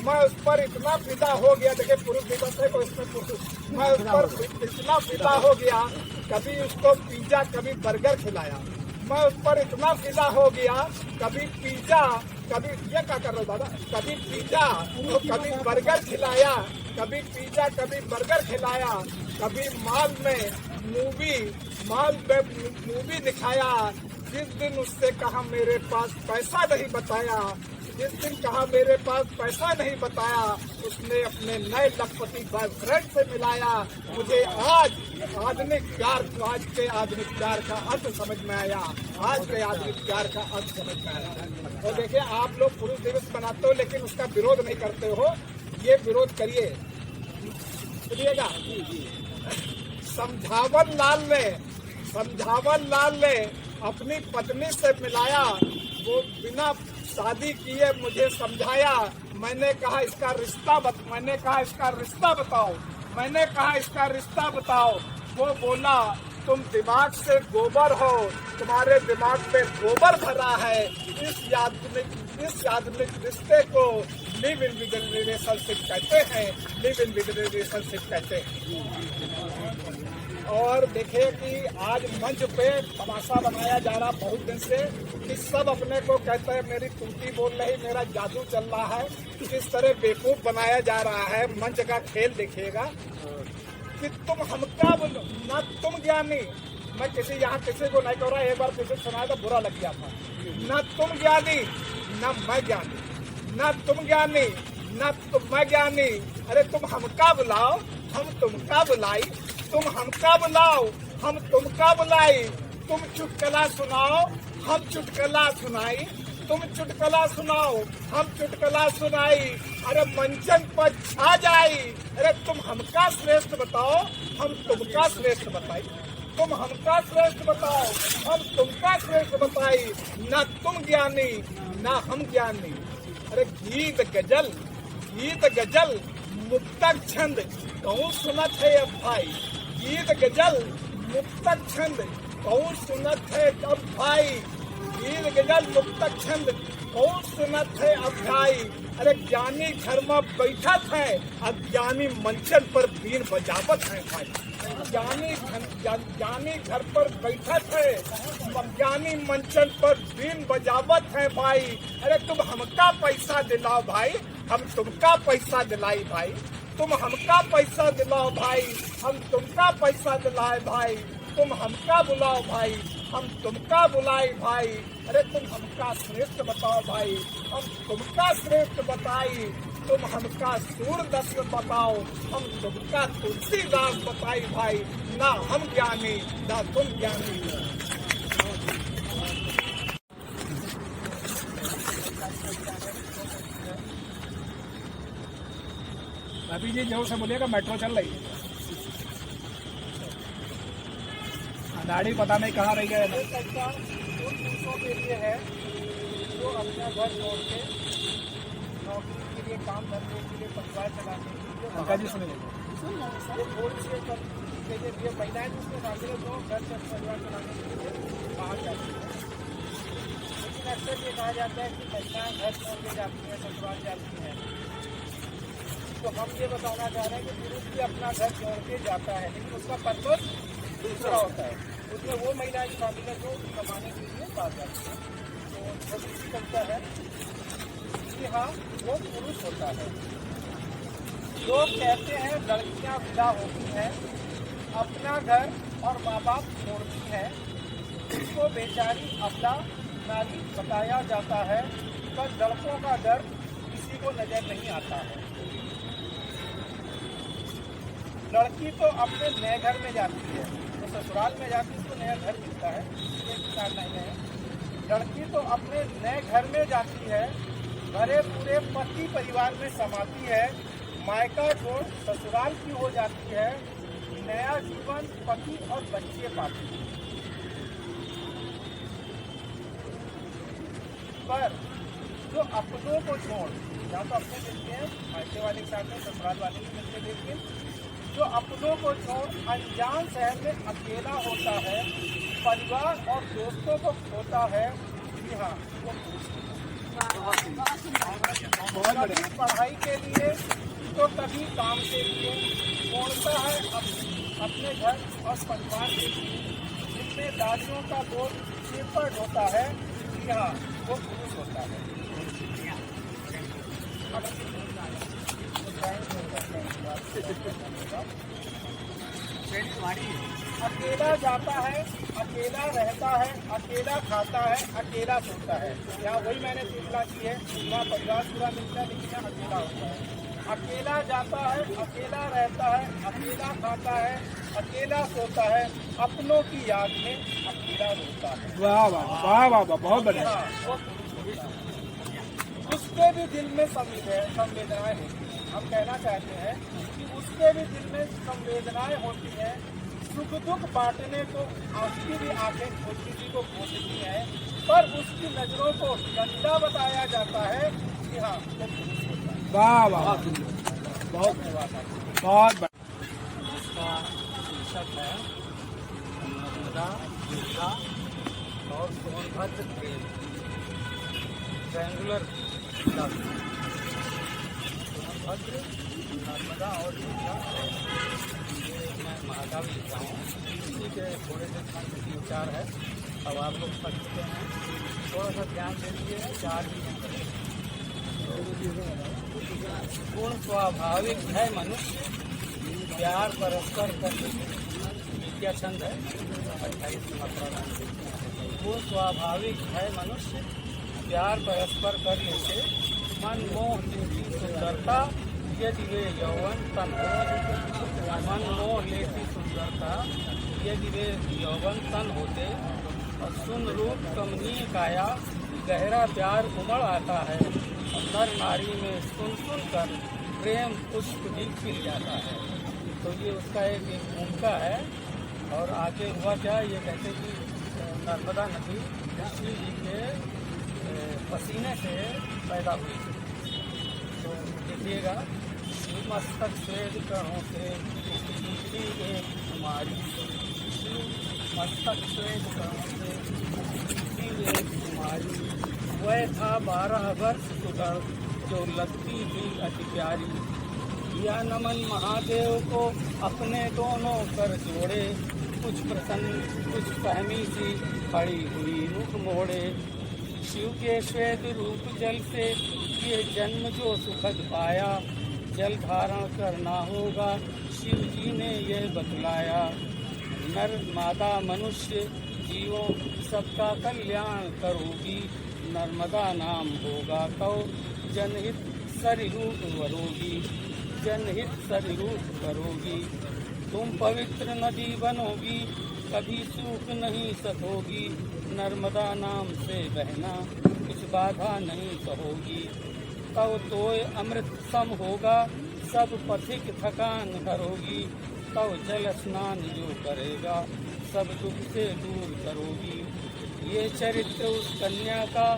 मैं उस पर इतना फिदा हो गया। देखिए, पुरुष दिवस है तो इसमें मैं उस पर इतना फिदा हो गया, कभी उसको पिज्जा कभी बर्गर खिलाया। मैं उस पर इतना फिदा हो गया, कभी पिज्जा, कभी ये क्या कर रहे हो दादा, कभी पिज्जा तो कभी बर्गर खिलाया, कभी पिज्जा कभी बर्गर खिलाया, कभी मॉल में मूवी दिखाया। जिस दिन उससे कहा मेरे पास पैसा नहीं बताया, जिस दिन कहा मेरे पास पैसा नहीं बताया, उसने अपने नए लखपति बॉयफ्रेंड से मिलाया। मुझे आज के आधुनिक प्यार का अर्थ समझ में आया, आज के आधुनिक प्यार का अर्थ समझ में आया। और देखिए, आप लोग पुरुष दिवस मनाते हो लेकिन उसका विरोध नहीं करते हो, ये विरोध करिए। सुनिएगा, समझावन लाल ने अपनी पत्नी से मिलाया, वो बिना शादी किए मुझे समझाया। मैंने कहा इसका रिश्ता बताओ। वो बोला तुम दिमाग से गोबर हो, तुम्हारे दिमाग में गोबर भरा है। इस आधुनिक रिश्ते को लिव इन रिलेशनशिप कहते हैं। और देखिए कि आज मंच पे तमाशा बनाया जा रहा बहुत दिन से कि सब अपने को कहते हैं मेरी टूटी बोल रही, मेरा जादू चल रहा है। किस तरह बेवकूफ बनाया जा रहा है, मंच का खेल देखिएगा कि तुम हमका ना तुम ज्ञानी, मैं किसी को नहीं कह रहा, एक बार किसी सुनाया तो बुरा लग गया था। ना तुम ज्ञानी ना मैं ज्ञानी, ना तुम ज्ञानी ना मैं ज्ञानी। अरे तुम हमका बुलाओ, हम तुमका बुलाई, तुम हमका बुलाओ, हम तुमका बुलाई। तुम चुटकुला सुनाओ, हम चुटकुला सुनाई, तुम चुटकुला सुनाओ, हम चुटकुला सुनाई। अरे मंचन पर छा जाई। अरे तुम हमका श्रेष्ठ बताओ, हम तुमका श्रेष्ठ बताई। तुम हमका श्रेष्ठ बताओ, हम तुमका श्रेष्ठ बताई। ना तुम ज्ञानी, ना हम ज्ञानी। अरे गीत गजल, गीत गजल, मुक्तक छंद कौन सुनत है अब भाई। गीत गजल, मुक्तक छंद कौन सुनत है अब भाई। गीत गजल, मुक्तक छंद कौन सुनत है अब भाई। अरे ज्ञानी घर में बैठत है, अज्ञानी मंचन पर बीन बजावत है भाई। ज्ञानी घर पर बैठत है, अज्ञानी मंचन पर बीन बजावत है भाई। अरे तुम हमका पैसा दिलाओ भाई, हम तुमका पैसा दिलाई भाई। तुम हमका पैसा दिलाओ भाई, हम तुमका पैसा दिलाए भाई। तुम हमका बुलाओ भाई, हम तुमका बुलाई भाई। अरे तुम हमका श्रेष्ठ बताओ भाई, हम तुमका श्रेष्ठ बताई। तुम हमका सूरदास बताओ, हम तुमका तुलसीदास बताई भाई। ना हम ज्ञानी, ना तुम ज्ञानी। अभी जी जोर से बोलिएगा, मेट्रो चल रही है। दाढ़ी पता नहीं कहाँ रह गया है। उन पुरुषों के लिए है जो अपना घर छोड़ के नौकरी के लिए, काम धंधे के लिए, परिवार चलाने के लिए। अंकल जी सुनिए, ये थोड़ी सी ये महिलाएं जिसमें दाखिल जो घर से परिवार चलाने के लिए बाहर जाती है। लेकिन अक्सर ये कहा जाता है कि महिलाएं घर छोड़ के जाती हैं, ससुराल जाती हैं। तो हम ये बताना चाह रहे हैं कि पुरुष भी अपना घर छोड़ के जाता है, लेकिन उसका पर्पस दूसरा होता है। उसमें वो महिलाएं शामिल है जो कमाने के लिए बाहर जाती है। तो छोटी सी कविता है कि हाँ, वो पुरुष होता है। लोग कहते हैं लड़कियां विदा होती हैं, अपना घर और माँ बाप छोड़ती हैं। उसको बेचारी अबला नारी बताया जाता है, पर लड़कों का डर किसी को नजर नहीं आता है। लड़की तो अपने नए घर में जाती है, तो ससुराल में जाती उसको नया घर मिलता है, ये विचार नहीं है। लड़की तो अपने नए घर में जाती है, भरे पूरे पति परिवार में समाती है। मायका छोड़ ससुराल की हो जाती है, नया जीवन पति और बच्चे पाती है। पर जो अपनों को छोड़, यहाँ तो अपने मिलते हैं मायके वाले के साथ में, ससुराल वाले भी मिलते, लेकिन जो अपनों को छोड़ अनजान शहर में अकेला होता है, परिवार और दोस्तों को खोता है। जी हाँ, वो कभी पढ़ाई के लिए तो कभी काम के लिए छोड़ता है अपने घर और परिवार के लिए, जिम्मेदारियों का बोझ सिर पर ढोता है। जी हाँ, वो पुरुष होता है। अकेला जाता है, अकेला रहता है, अकेला खाता है, अकेला सोता है। यहाँ वही मैंने तुलना की है, पूरा परिवार पूरा मिलता है, लेकिन यहाँ अकेला होता है। अकेला जाता है, अकेला रहता है, अकेला खाता है, अकेला सोता है, अपनों की याद में अकेला रोता है। वाह वाह वाह वाह वाह, बहुत बढ़िया। उसके भी दिल में संवेदनाएं होती हैं। हम कहना चाहते हैं कि उसके भी दिल में संवेदनाएं होती हैं। सुख दुख बांटने को उसकी भी आंखें किसी को खोजती हैं, पर उसकी नजरों को गंदा बताया जाता है। कि हाँ, वो पुरुष होता है। वाह वाह, बहुत बहुत बढ़िया। उसका शीर्षक है नर्मदा, दुर्गा और सोनभद्र ट्रेन, ट्रायंगुलर सोनभद्र, नर्मदा और दुर्गा। ये मैं महाकाव्य लिखा हूँ, इसी के थोड़े से खंड विचार है। अब आप लोग पढ़ चुके हैं, थोड़ा सा ध्यान दे दीजिए। 4 दिन गुण स्वाभाविक है मनुष्य, प्यार परस्पर करने क्या छंद है 28 मात्रा। गुण स्वाभाविक है मनुष्य, प्यार परस्पर करने से मन मोह की सुंदरता यदि वे यौवन तन हो मन मोह लेती सुंदरता, यदि वे यौवन तन होते और सुन रूप कमनीय काया, गहरा प्यार उमड़ आता है और नर नारी में सुन सुन कर प्रेम पुष्प भी खिल जाता है। तो ये उसका एक भूमिका है। और आगे हुआ क्या, ये कहते कि नर्मदा नदी शिव जी के पसीने से पैदा हुई। तो देखिएगा, शिव मस्तक श्वेत कणों से सींची एक कुमारी, शिव मस्तक श्वेत कणों से सींची एक कुमारी, वह था 12 वर्ष सुगढ़ जो लगती थी अति प्यारी। या नमन महादेव को अपने दोनों कर जोड़े, कुछ प्रसन्न कुछ फहमी सी खड़ी हुई रुख मोड़े। शिव के श्वेत रूप जल से ये जन्म जो सुखद पाया, जल धारण करना होगा शिव जी ने यह बतलाया। नर मादा मनुष्य जीवों सबका कल्याण करोगी, नर्मदा नाम होगा तो जनहित सरिरूप वरोगी, जनहित सरिरूप करोगी। तुम पवित्र नदी बनोगी, कभी सूख नहीं सकोगी, नर्मदा नाम से बहना कुछ बाधा नहीं सहोगी। तब तोय अमृत सम होगा, सब पथिक थकान करोगी, तब जल स्नान जो करेगा सब दुख से दूर करोगी। ये चरित्र उस कन्या का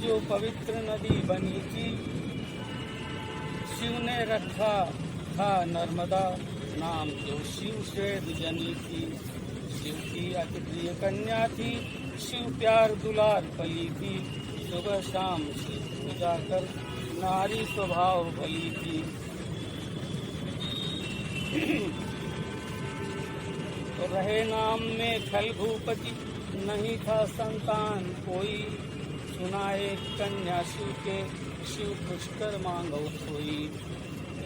जो पवित्र नदी बनी थी, शिव ने रखा था नर्मदा नाम जो शिव श्वेत जनी थी। शिव की अति प्रिय कन्या थी, शिव प्यार दुलार पली थी, सुबह शाम शिव पूजा कर नारी स्वभाव बली थी। तो रहे नाम में खल भूपति, नहीं था संतान कोई, सुनाए कन्या शिव के शिव पुष्कर मांगो सोई।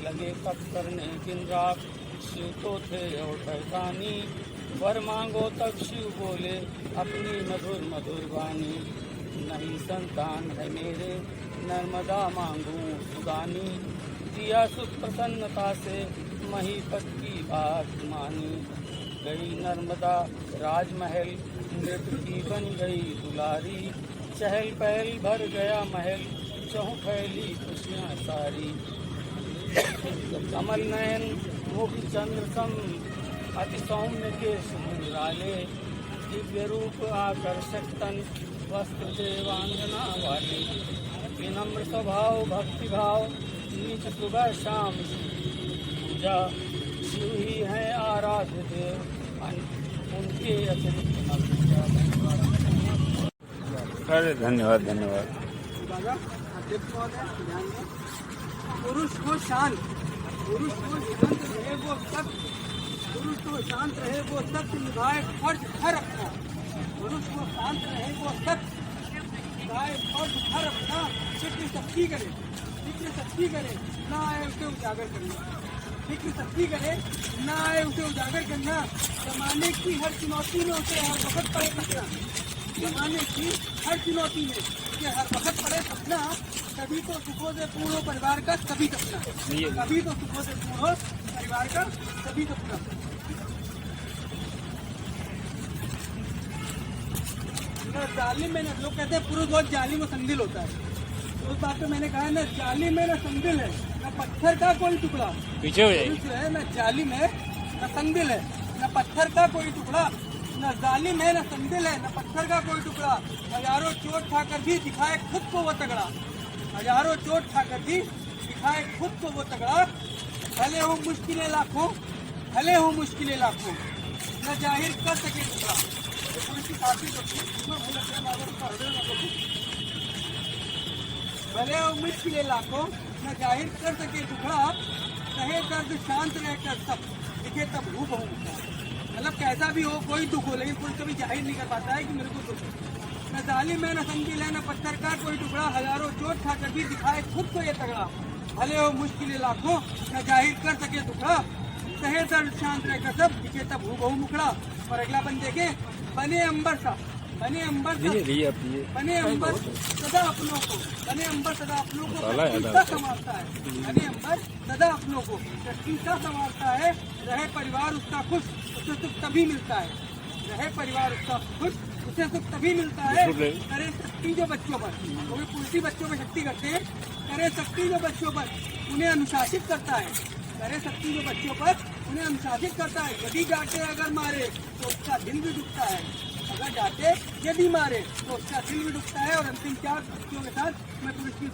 लगे तप करने दिन रात शिव तो थे और ठहरानी, वर मांगो तब शिव बोले अपनी मधुर मधुर वाणी। नहीं संतान है मेरे नर्मदा मांगू सुदानी, दिया सुख प्रसन्नता से महीपत की बात मानी। गई नर्मदा राजमहल, मृत की बन गई दुलारी, चहल पहल भर गया महल, चहु फैली खुशियाँ सारी। कमल नयन मुख चंद्र सम, अति सौम्य के सुराले, दिव्य रूप आकर्षक तन, वस्त्र देवांगना वाले। विनम्र स्वभाव भक्ति भाव, नीच सुबह शाम पूजा, शिव ही है आराध्य देव, उनके अतिरिक्त न पूजा। अरे धन्यवाद धन्यवाद। पुरुष को शांत, पुरुष को शांत रहे वो सत्य, पुरुष को शांत रहे वो सत्य निभाए फर्ज हर अपना। पुरुष को शांत रहे वो सत्य निभाए फर्ज हर अपना। फिक्र सख्ती करे, फिक्र सख्ती करे, ना आए उसे उजागर करना। फिक्र सख्ती करे, ना आए उसे उजागर करना। जमाने की हर चुनौती में उसे हर वक्त पड़े फंसना, जमाने की हर चुनौती में उसे हर वक्त पड़े फंसना। कभी तो सुखों से पूर्ण हो परिवार का सभी सपना, कभी तो सुखों से पूर्ण हो परिवार का सभी सपना। जालिम में लोग कहते हैं पुरुष बहुत जालिम और संदिल होता है, उस बात पे मैंने कहा ना, जालिम है ना संदिल है, ना पत्थर का कोई टुकड़ा। पीछे हो जाइए। जो है ना जालिम है ना संदिल है, ना पत्थर का कोई टुकड़ा। न जालिम है न संदिल है, न पत्थर का कोई टुकड़ा। हजारों चोट खाकर भी दिखाए खुद को वो तगड़ा, हजारों चोट खाकर भी दिखाए खुद को वो तगड़ा। भले हो मुश्किलें लाखों, भले हो मुश्किलें लाखों, न जाहिर कर सके टुकड़ा। भले हो मुश्किलें लाखों, न जाहिर कर सके टुकड़ा। कहे दर्द शांत रहकर सब दिखे तब हूबहू। मतलब कैसा भी हो, कोई दुख हो, लेकिन कोई कभी जाहिर नहीं कर पाता है कि मेरे को दुख है। न जालिम है न संदिल है, न पत्थर का कोई टुकड़ा। हजारों चोट खाकर भी दिखाए खुद को ये तगड़ा। भले हो मुश्किलें लाखों, न जाहिर कर सके टुकड़ा। कहे दर्द शांत रहकर सब दिखे तब हूबहू मुखड़ा। और अगला बन देखे, बने अंबर सा बने अंबर बने अंबर सदा अपनों को बने अंबर सदा अपनों को सृष्टि संभालता है। बने अंबर सदा अपनों को सृष्टि संभालता है। रहे परिवार उसका खुश उसे सुख तभी मिलता है। रहे परिवार उसका खुश उसे सुख तभी मिलता है। करे शक्ति जो बच्चों पर, क्योंकि पुरुषी बच्चों पर शक्ति करते हैं, करे शक्ति जो बच्चों पर उन्हें अनुशासित करता है। करे शक्ति जो बच्चों पर उन्हें अनुशासित करता है। यदि डांटे अगर मारे तो उसका दिल भी दुखता है। अगर डांटे यदि मारे तो उसका दिल भी दुखता है। और अंतिम 4 पंक्तियों के साथ मैं पुरुष की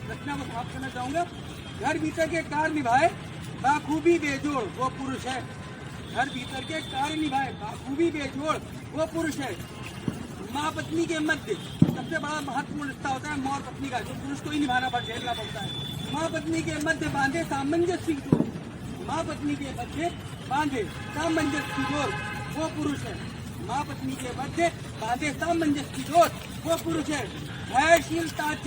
रचना को समाप्त करना चाहूंगा। घर भीतर के कार्य निभाए बाखूबी बेजोड़ वो पुरुष है। घर भीतर के कार्य निभाए बाखूबी बेजोड़ वो पुरुष है। माँ पत्नी के मध्य सबसे बड़ा महत्वपूर्ण रिश्ता होता है माँ और पत्नी का, जो पुरुष को ही निभाना झेलना पड़ता है। माँ पत्नी के मध्य बांधे सामंजस्य की डोर। माँ पत्नी के मध्य बांधे सामंजस्य की डोर वो पुरुष है। माँ पत्नी के मध्य बांधे सामंजस्य की डोर वो पुरुष है। धैर्यशील ताज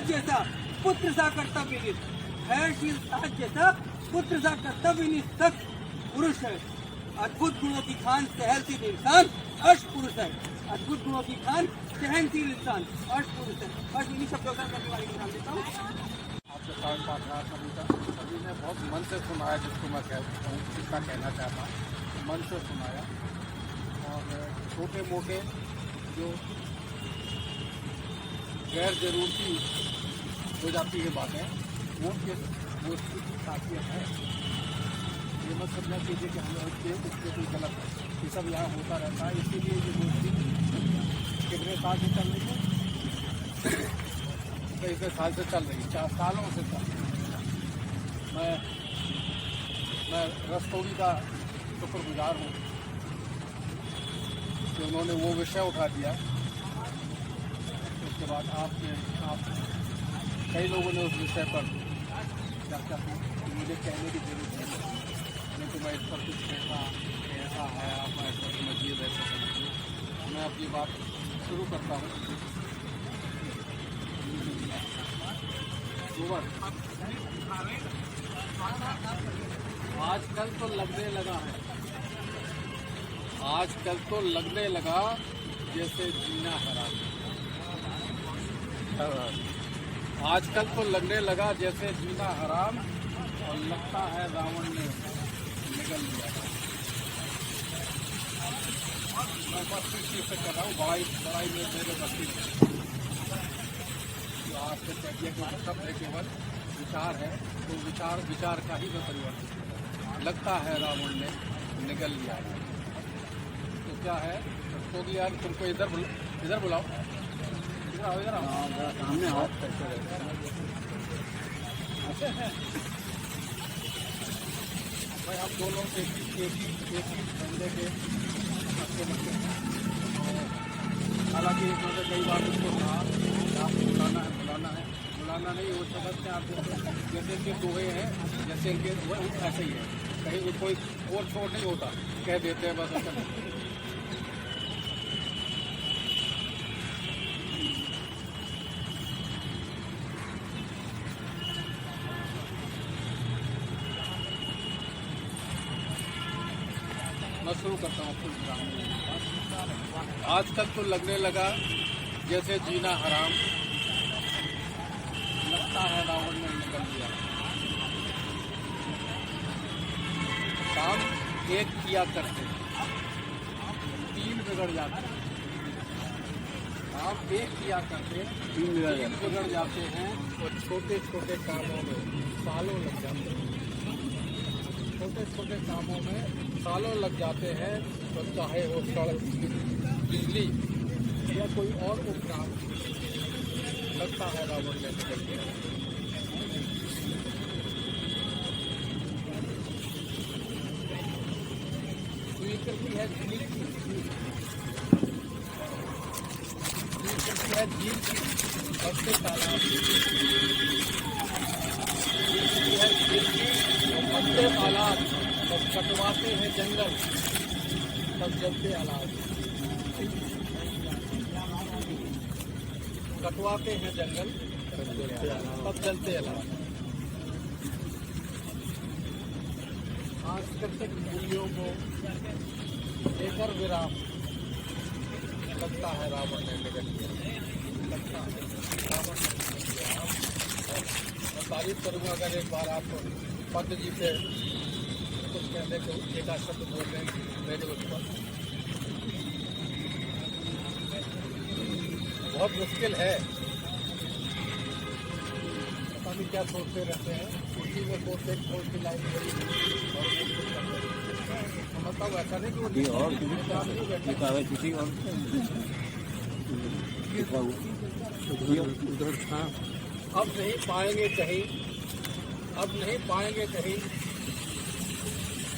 जैसा पुत्र सा कर्तव्यनिष्ठ, धैर्यशील ताज जैसा पुत्र सा कर्तव्यनिष्ठ पुरुष है। अद्भुत गुणों की खान सहनशील इंसान अर्श पुरुष है। अद्भुत गुणों की खान सहनशील इंसान अर्श पुरुष है। बस इन्हीं शब्दों का करने वाले नाम देता हूँ। आपके साथ बात रहा सभी ने बहुत मन से सुनाया, जिसको मैं कितना कहना चाहता हूँ, मन से सुनाया। और छोटे मोटे जो गैर जरूरी हो जाती है बातें, वो उसकी खासियत है। ये मत समझना कीजिए कि हम उसके कोई गलत है। ये सब यहाँ होता रहता है, इसीलिए ये गोष्ठी कितने साल से चल रही है? 23 साल से चल रही है, 4 सालों से चल रही है। मैं रस्तोगी का शुक्रगुजार हूँ कि उन्होंने वो विषय उठा दिया। उसके बाद आप कई लोगों ने उस विषय पर चर्चा की। मुझे कहने की जरूरत नहीं, नहीं तो मैं इस पर कुछ कहता ऐसा है, आप ऐसा समझिए वैसा समझिए। मैं अपनी बात शुरू करता हूँ। आजकल तो लगने लगा जैसे जीना हराम। आजकल तो लगने लगा जैसे जीना हराम, और लगता है रावण ने निगल लिया। मैं बस इस चीज से कर रहा हूँ, बड़ाई में मेरे बस्ती आपसे कह दिया कि सब है केवल विचार है, तो विचार का ही तो परिवर्तन। लगता है रावण ने निगल लिया। तो क्या है, तो यार तुमको इधर बुलाओ, इधर आओ, सामने आओ। भाई हम दोनों एक ही बंदे के अच्छे लगते हैं। हालांकि इन्होंने कई बार उसको कहा आपको बुलाना नहीं, वो समझते हैं आप जैसे इनके दोहे हैं, जैसे इनके ऐसे ही है, कहीं कोई और छोड़ नहीं होता, कह देते हैं बस ऐसा। मैं शुरू करता हूँ। आजकल तो लगने लगा जैसे जीना हराम, लगता है रावण ने निकल लिया। काम एक किया करते 3 बिगड़ जाते हैं। काम एक किया करते 3 बिगड़ जाते हैं, और छोटे छोटे कामों में सालों लग जाते हैं। छोटे छोटे कामों में सालों लग जाते हैं, तो चाहे वो सड़क, बिजली या कोई और उपकरण, लगता है रावण ने निकल गया। स्वीकृति है झील की, स्वीकृति है झील की, बड़ते तालाब की, स्वीकृति है झील की, बड़ते तालाब, बस कटवाते हैं जंगल, तब जलते अलाव। कटवाते हैं जंगल, तब जलते अलाव। सांस्कृतिक मूल्यों को लेकर विराम, लगता है रावण ने निगल लिया, लगता है रावण ने निगल लिया। मैं तारीफ करूँगा अगर एक बार आप पंत जी से कुछ कहने को एक आध शब्द बोल रहे हैं मेरे ऊपर। बहुत मुश्किल है, पता नहीं क्या सोचते रहते हैं, उसी में सोचते खोल की लाइन बड़ी समझता हूँ। ऐसा नहीं कि वो उधर था। अब नहीं पाएंगे कहीं, अब नहीं पाएंगे कहीं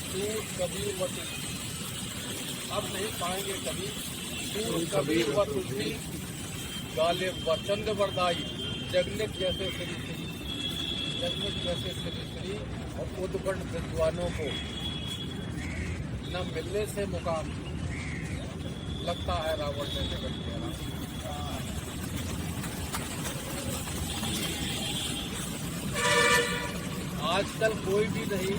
सूर कबीर व तुलसी, अब नहीं पाएंगे कभी सूर कबीर व तुलसी, गाले वचंद वरदाई, जगन्नाथ जैसे श्री श्री, जगन्नाथ जैसे श्री श्री और उद्वर्ण विद्वानों को न मिलने से मुकाम, लगता है रावण ने निगल लिया। आजकल कोई भी नहीं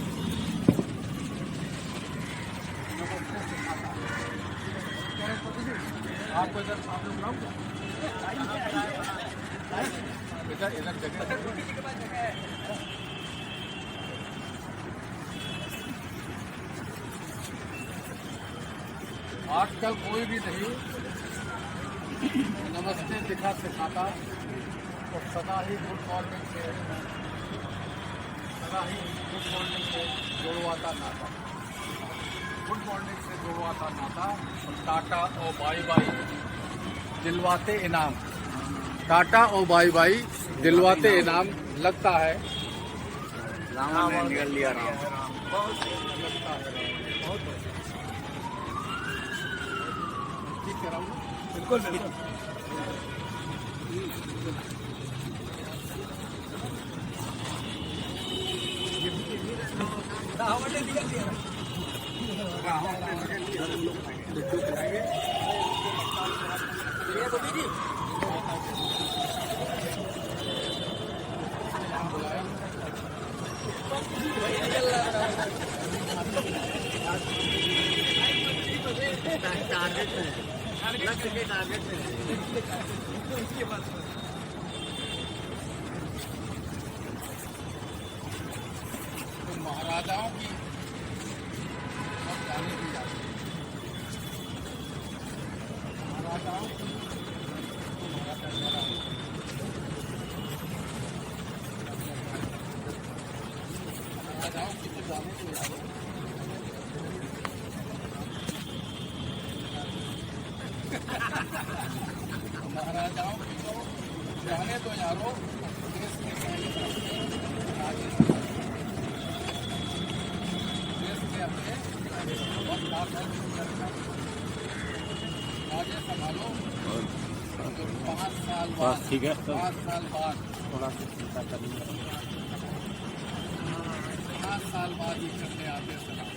आपको इधर सामने बुलाऊं क्या? इधर इधर जगह आजकल कोई भी नहीं नमस्ते दिखा सिखाता और सदा ही गुड मॉर्निंग से जुड़वाता नाता, गुड मॉर्निंग से जुड़वाता नाता और टाटा और बाई बाई दिलवाते इनाम, टाटा और बाई बाई दिलवाते इनाम, लगता है रावण ने निगल लिया राम। लगता है बहुत ठीक कह रहा हूँ। बिल्कुल बिल्कुल रावण ने निगल लिया, रावण ने निगल लिया। टारगेट है, लक्ष्य के टारगेट है। तो महाराजाओं की अब जाने दी जाती है, महाराजाओं की महाराजाओं की तो जाने दी जाती है। महाराजाओं की तो जाने दो यारो, देश के पहले देश के अपने बहुत लाभ है, आगे संभालो। 5 साल बाद, ठीक है, 5 साल बाद, थोड़ा सा चिंता करनी है। 5 साल बाद ही करने आते सलाह,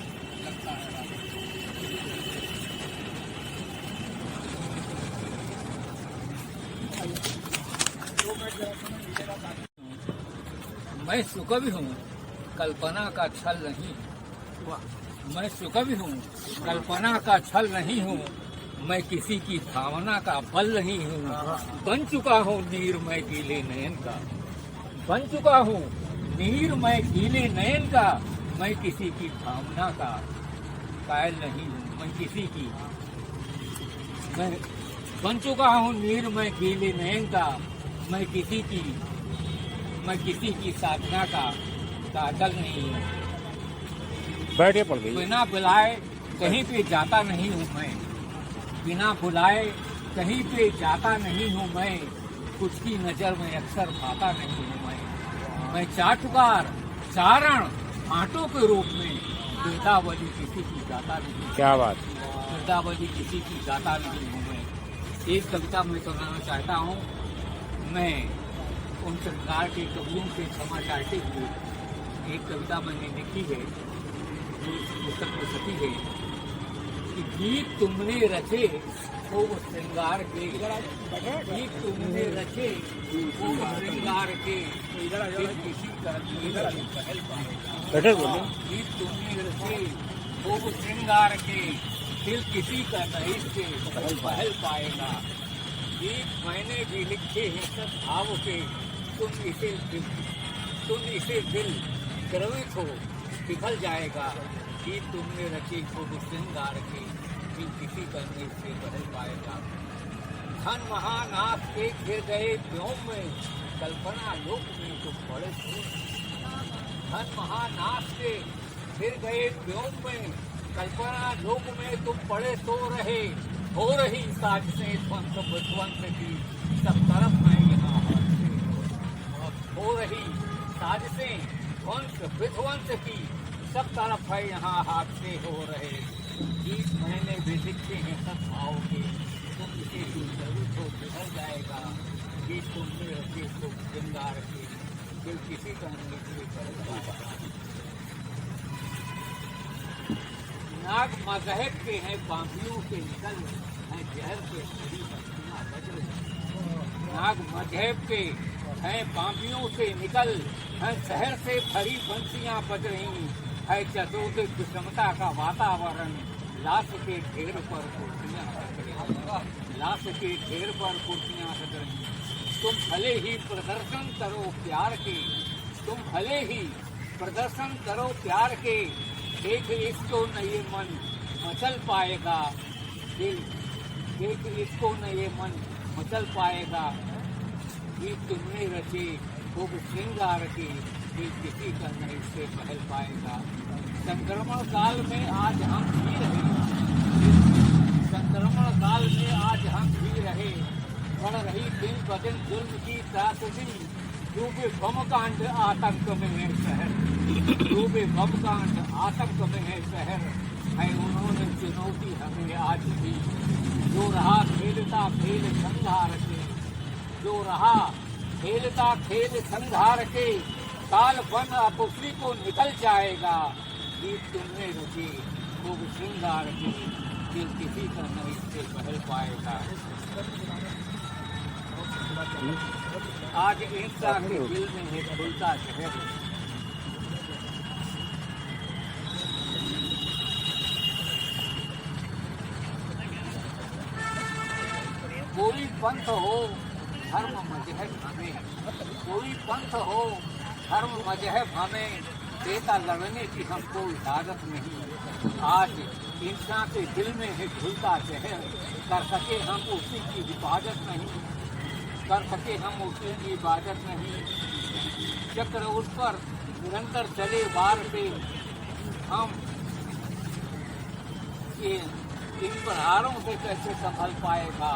लगता है मैं सुकवि हूँ, कल्पना का छल नहीं। मैं सुकवि हूँ, कल्पना का छल नहीं हूँ। मैं किसी की भावना का बल नहीं हूँ। बन चुका हूँ नीर मैं गीले नयन का, बन चुका हूँ नीर मैं गीले नयन का। मैं किसी की भावना का कायल नहीं हूँ। मैं किसी की, मैं बन चुका हूँ नीर मैं गीले नयन का। मैं किसी की साधना का काजल नहीं हूँ। बैठे पड़ गई। बिना बुलाए कहीं पे जाता नहीं हूँ मैं, बिना बुलाए कहीं पे जाता नहीं हूँ मैं। कुछ की नजर में अक्सर पाता नहीं हूँ मैं चाटुकार चारण आटों के रूप में वृंदावली किसी की गाता नहीं। क्या बात। वृंदावली किसी की गाता नहीं हूँ मैं। एक कविता मैं सुनाना चाहता हूँ। मैं उन सरकार के कवियों से क्षमा चाहते हुए एक कविता मैंने लिखी है, जो पुस्तक में छपी है कि गीत तुमने रचे वो श्रृंगार के, गीत तुमने रचे वो श्रृंगार के, फिर किसी का पहल पाएगा। बैठे बोले। गीत तुमने रचे वो श्रृंगार के, दिल किसी का नहीं से बहल पाएगा। गीत मैंने भी लिखे हैं सद्भाव के, तुम इसे दिल द्रवित हो पिघल जाएगा। गीत तुमने रचे खूब श्रृंगार के, दिल किसी का नहीं से बहल पाएगा। धन महानाथ के घिर गए व्योम में, कल्पना लोक में तुम पड़े सो। धन महानाथ के घिर गए व्योम में, कल्पना लोक में तुम पड़े सो रहे। हो रही साजिशें ध्वंस विध्वंस की, सब तरफ मैं यहाँ हाथ से। हो रही साजिशें ध्वंस विध्वंस की, सब तरफ है यहाँ हाथ से हो रहे। गीत मैंने भी लिखे हैं सद्भाव के, तुम इसे जरूर तो बिगड़ जाएगा। गीत तुमने रखे तो श्रृंगार के, दिल किसी का नहीं से बहल पाएगा। नाग मजहब के हैं बांधियों से निकल, हैं जहर के खड़ी बस्तियां बज रही। नाग मजहब के हैं बांधियों से निकल, हैं शहर से भरी बंसियां बज रही। है चतुर्दिक विषमता का वातावरण, लाश के ढेर पर कुर्सियां सज रही। लाश के ढेर पर कुर्सियां सज रही। तुम भले ही प्रदर्शन करो प्यार के, तुम भले ही प्रदर्शन करो प्यार के, देख इसको न ये मन मचल पाएगा। देख इसको न ये मन मचल पाएगा। गीत तुमने रचे खूब श्रृंगार के, दिल किसी का नहीं से बहल पाएगा। संक्रमण काल में आज हम भी रहे, संक्रमण काल में आज हम भी रहे। बढ़ रही दिन ब दिन जुल्म की त्रासदी, डूबे बम कांड आतंक में है शहर। डूबे बम कांड आतंक में है शहर। है उन्होंने चुनौती हमें आज भी, जो रहा खेलता खेल संघार के, जो रहा खेलता खेल संघार के, काल बन अब उसी को निकल जाएगा। गीत तुमने रचे खूब श्रृंगार के, दिल किसी का नहीं से बहल पाएगा। आज इंसान के दिल में है खुलता शहर। कोई पंथ हो धर्म मजहब हमें, कोई पंथ हो धर्म मजहब हमें, देता लड़ने की हमको इजाजत नहीं। आज इंसान के दिल में है खुलता शहर, कर सके हम उसी की हिफाजत नहीं, कर सके हम उसी की इबादत नहीं। चक्र उस पर निरंतर चले वार से, हम इन प्रहारों से कैसे संभल पाएगा।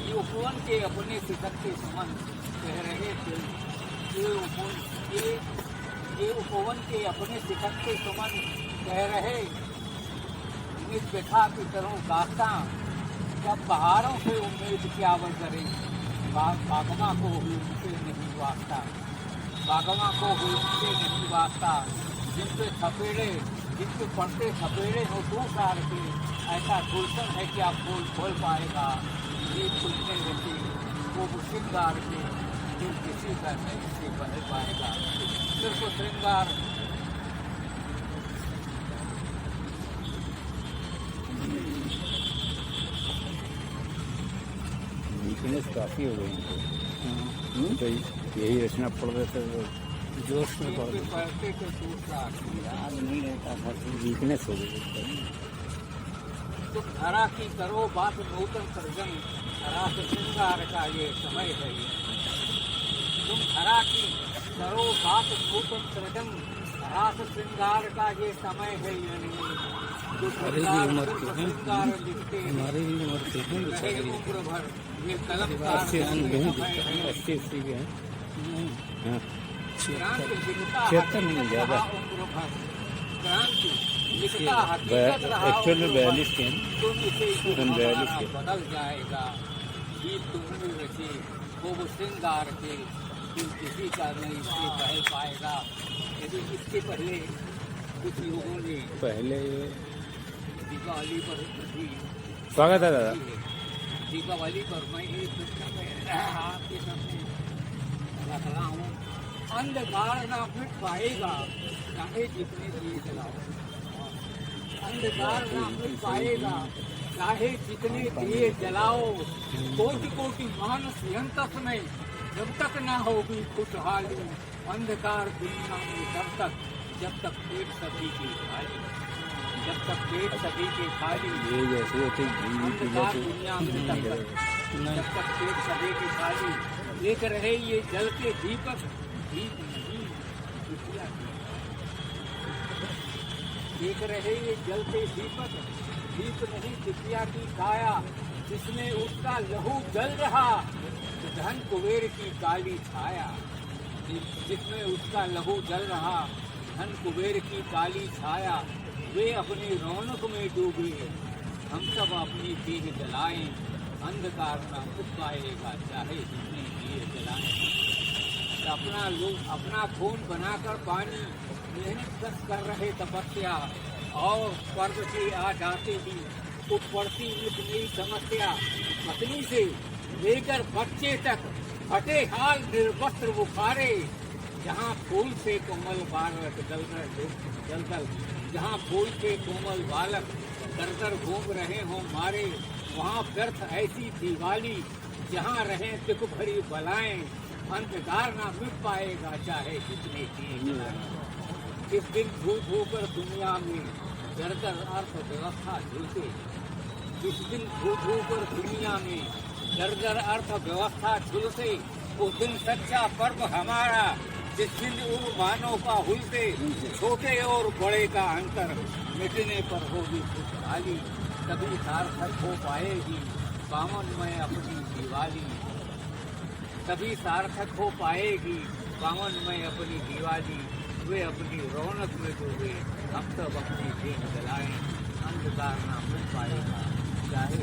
ये उपवन के अपने शिखर के समान कह रहे थे। ये उपवन के अपने शिखर के समान कह रहे। निज व्यथा की तरह दास्ता, जब बहारों से उम्मीद क्या वर करे। बागमा को हुई उनसे नहीं वास्ता, बागमा को हुई उनसे नहीं वास्ता। जिनपे थपेड़े, जिनपे पड़ते थपेड़े हो दो सार के, ऐसा गुलशन है क्या फूल खोल पाएगा। ये खुलने रखे वो श्रृंगार के, दिल किसी का नहीं से बहल पाएगा। सिर्फ श्रृंगार वीकनेस काफ़ी हो गई इनको। तो यही रचना पड़ रहे थे, जोश में पड़ गए, पढ़ते तो दूसरा याद नहीं रहता था, वीकनेस हो गई। तुम धरा की करो बात नूतन सृजन, धरा से श्रृंगार का ये समय है। तुम धरा की करो बात नूतन सृजन, धरा से श्रृंगार का ये समय है। हमारी भी उम्र के हैं, श्रृंगार लिखते हमारी भी उम्र के हैं, रहे उम्र भर ये कलम 80 के हैं। हाँ, क्रांति लिखता 76 नहीं ज़्यादा, उम्र भर क्रांति लिखता हकीकत रहा एक्चुअली 42 के हैं। तुम इसे 42 के बदल जाएगा। गीत तुमने रचे वो श्रृंगार के, दिल किसी का नहीं से बह पाएगा। यदि इसके पहले कुछ लोगों ने पहले दिवाली पर भी स्वागत है दादा। दीपावली पर मैं एक पिक्चर आपके सामने रख रहा हूँ। अंधकार ना मिट पाएगा चाहे जितने दिए जलाओ, अंधकार ना मिट पाएगा चाहे जितने दिए जलाओ। कोटि कोटि मानस यंत्र में जब तक ना होगी खुशहाली, अंधकार दुनिया में तब तक जब तक पेट सभी के खाली, जब तक पेट सभी के खाली, अंधकार दुनिया में तब तक जब तक पेट सभी के खाली। एक रहे ये जल के दीपक, दीप नहीं दुनिया की। एक रहे ये जलते दीपक, दीप नहीं दिव्या की काया, जिसमें उसका लहू जल रहा धन कुबेर की काली छाया, जिसमें उसका लहू जल रहा धन कुबेर की काली छाया। वे अपनी रौनक में डूबे, हम सब अपनी देह जलाएं, अंधकार न मिट पाएगा चाहे जितने दिए जलाएं। अपना लोग अपना खून बनाकर पानी मेहनत कर रहे तपस्या, और पर्व के आ जाते ही उठ पड़ती एक नई समस्या। पत्नी से लेकर बच्चे तक फटे हाल निर्वस्त्र बुखारे, जहाँ फूल से कोमल बालक दलदल, जहाँ फूल के कोमल बालक दर घूम रहे हों मारे, वहाँ व्यर्थ ऐसी दिवाली जहाँ रहे दुख भरी बलाएं, अंधकार ना मिट पाएगा चाहे जितने दिए जलाएं। इस दिन धू धू कर दुनिया में दर अर्थव्यवस्था झुलसे, इस दिन धू धू कर दुनिया में दर अर्थव्यवस्था झुलसे। उस दिन सच्चा पर्व हमारा, जिस दिन मानव का हुलसे, छोटे और बड़े का अंतर मिटने पर होगी खुशहाली, तभी सार्थक हो पाएगी पावनमय अपनी दिवाली, तभी सार्थक हो पाएगी पावनमय अपनी दिवाली। वे अपनी रौनक में डूबे, हम सब अपनी देह जलाएं, अंधकार ना मिट पाएगा चाहे